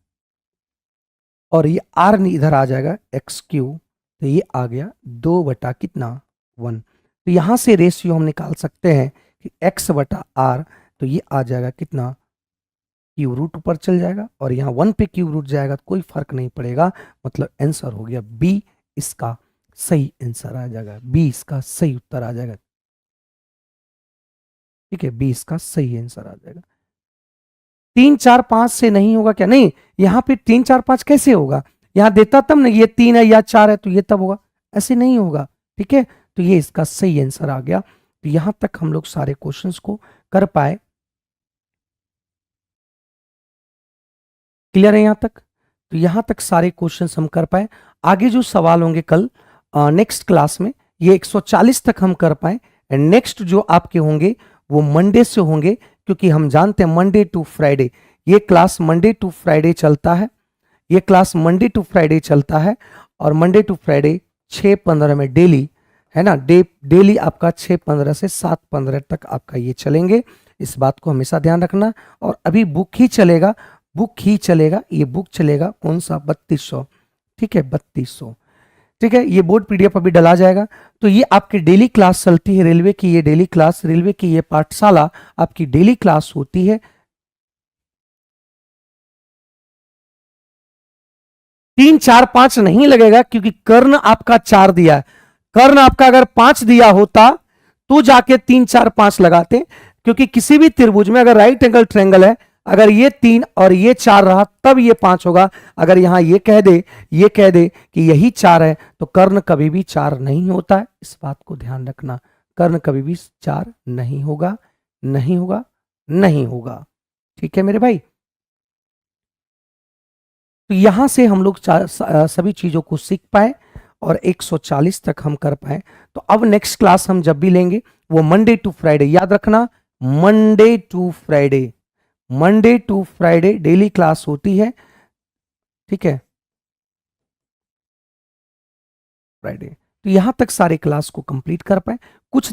और ये r इधर आ जाएगा x³, तो ये आ गया 2 बटा कितना 1। तो यहां से रेशियो हम निकाल सकते हैं कि x बटा r, तो ये आ जाएगा कितना, क्यूब रूट ऊपर चल जाएगा और यहाँ 1 पे क्यूब रूट जाएगा तो कोई फर्क नहीं पड़ेगा। मतलब आंसर हो गया बी, इसका सही आंसर आ जाएगा, बी इसका सही उत्तर आ जाएगा। ठीक है, बी इसका सही आंसर आ जाएगा। 3 4 5 से नहीं होगा क्या, नहीं यहाँ पे 3 4 5 कैसे होगा, यहाँ देता तब ना, ये 3 है या 4 है तो ये तब होगा, ऐसे नहीं होगा। ठीक है, तो ये इसका सही आंसर आ गया। तो यहां तक हम लोग सारे क्वेश्चंस को कर पाए। क्लियर है यहां तक, तो यहां तक सारे क्वेश्चंस हम कर पाए। आगे जो सवाल होंगे कल नेक्स्ट क्लास में, ये 140 तक हम कर पाए। एंड नेक्स्ट जो आपके होंगे वो मंडे से होंगे, क्योंकि हम जानते हैं मंडे टू फ्राइडे ये क्लास मंडे टू फ्राइडे चलता है, ये क्लास मंडे टू फ्राइडे चलता है और मंडे टू फ्राइडे 6:15 में डेली, है ना, डेली आपका 6:15 से 7:15 तक आपका ये चलेंगे। इस बात को हमेशा ध्यान रखना। और अभी बुक ही चलेगा, बुक ही चलेगा, ये बुक चलेगा कौन सा, 3200, ठीक है, 3200, ठीक है। ये बोर्ड पीडीएफ अभी डला जाएगा। तो ये आपकी डेली क्लास चलती है, रेलवे की ये डेली क्लास, रेलवे की ये पाठशाला आपकी डेली क्लास होती है। 3 4 5 नहीं लगेगा क्योंकि कर्ण आपका 4 दिया है। कर्ण आपका अगर 5 दिया होता तो जाके 3 4 5 लगाते, क्योंकि किसी भी त्रिभुज में अगर राइट एंगल ट्रायंगल है, अगर ये 3 और ये 4 रहा तब ये 5 होगा। अगर यहां ये कह दे कि यही 4 है तो कर्ण कभी भी 4 नहीं होता है। इस बात को ध्यान रखना, कर्ण कभी भी 4 नहीं होगा, नहीं होगा, नहीं होगा, ठीक है मेरे भाई। तो यहां से हम लोग सभी चीजों को सीख पाए और 140 तक हम कर पाए। तो अब नेक्स्ट क्लास हम जब भी लेंगे वो मंडे टू फ्राइडे, याद रखना, Monday to Friday, Monday to Friday daily class होती है, ठीक है, फ्राइडे। तो यहां तक सारे क्लास को कंप्लीट कर पाए। कुछ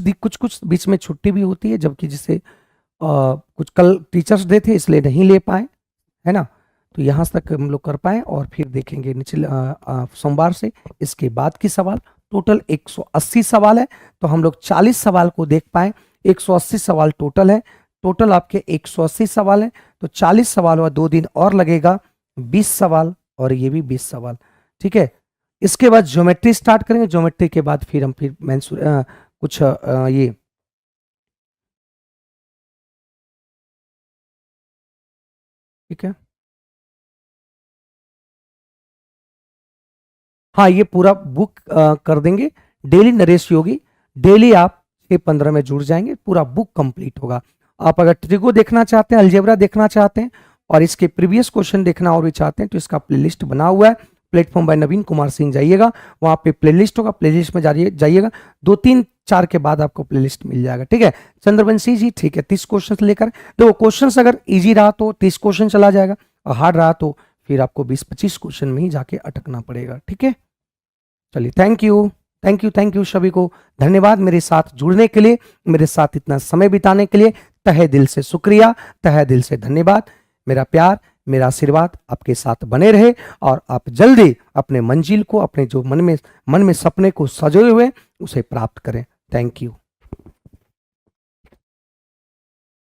बीच में छुट्टी भी होती है, जबकि जिसे कुछ कल टीचर्स डे थे इसलिए नहीं ले पाए, है ना। तो यहां तक हम लोग कर पाए और फिर देखेंगे निचले सोमवार से इसके बाद की सवाल। टोटल 180 सवाल है, तो हम लोग 40 सवाल को देख पाए। 180 सवाल टोटल है, टोटल आपके 180 सवाल है। तो 40 सवाल हुआ, 2 दिन और लगेगा, 20 सवाल और ये भी 20 सवाल, ठीक है। इसके बाद ज्योमेट्री स्टार्ट करेंगे, ज्योमेट्री के बाद फिर हम कुछ ये ठीक है, हाँ ये पूरा बुक कर देंगे। डेली नरेश योगी, डेली आप 6:15 में जुड़ जाएंगे, पूरा बुक कंप्लीट होगा। आप अगर ट्रिगो देखना चाहते हैं, अलजेब्रा देखना चाहते हैं और इसके प्रीवियस क्वेश्चन देखना और भी चाहते हैं तो इसका प्लेलिस्ट बना हुआ है, प्लेटफॉर्म बाय नवीन कुमार सिंह, जाइएगा वहां पे प्लेलिस्ट होगा, प्लेलिस्ट में जाइएगा, 2 3 4 के बाद आपको प्लेलिस्ट मिल जाएगा, ठीक है। चंद्रवंशी जी, ठीक है, 30 क्वेश्चन लेकर देखो, क्वेश्चन अगर इजी रहा तो 30 क्वेश्चन चला जाएगा और हार्ड रहा तो फिर आपको 20-25 क्वेश्चन में ही जाके अटकना पड़ेगा, ठीक है। चलिए, thank you, thank you, thank you सभी को, धन्यवाद मेरे साथ जुड़ने के लिए, मेरे साथ इतना समय बिताने के लिए तहे दिल से शुक्रिया, तहे दिल से धन्यवाद। मेरा प्यार, मेरा आशीर्वाद आपके साथ बने रहे और आप जल्दी अपने मंजिल को, अपने जो मन में सपने को सजोए हुए उसे प्राप्त करें। Thank you.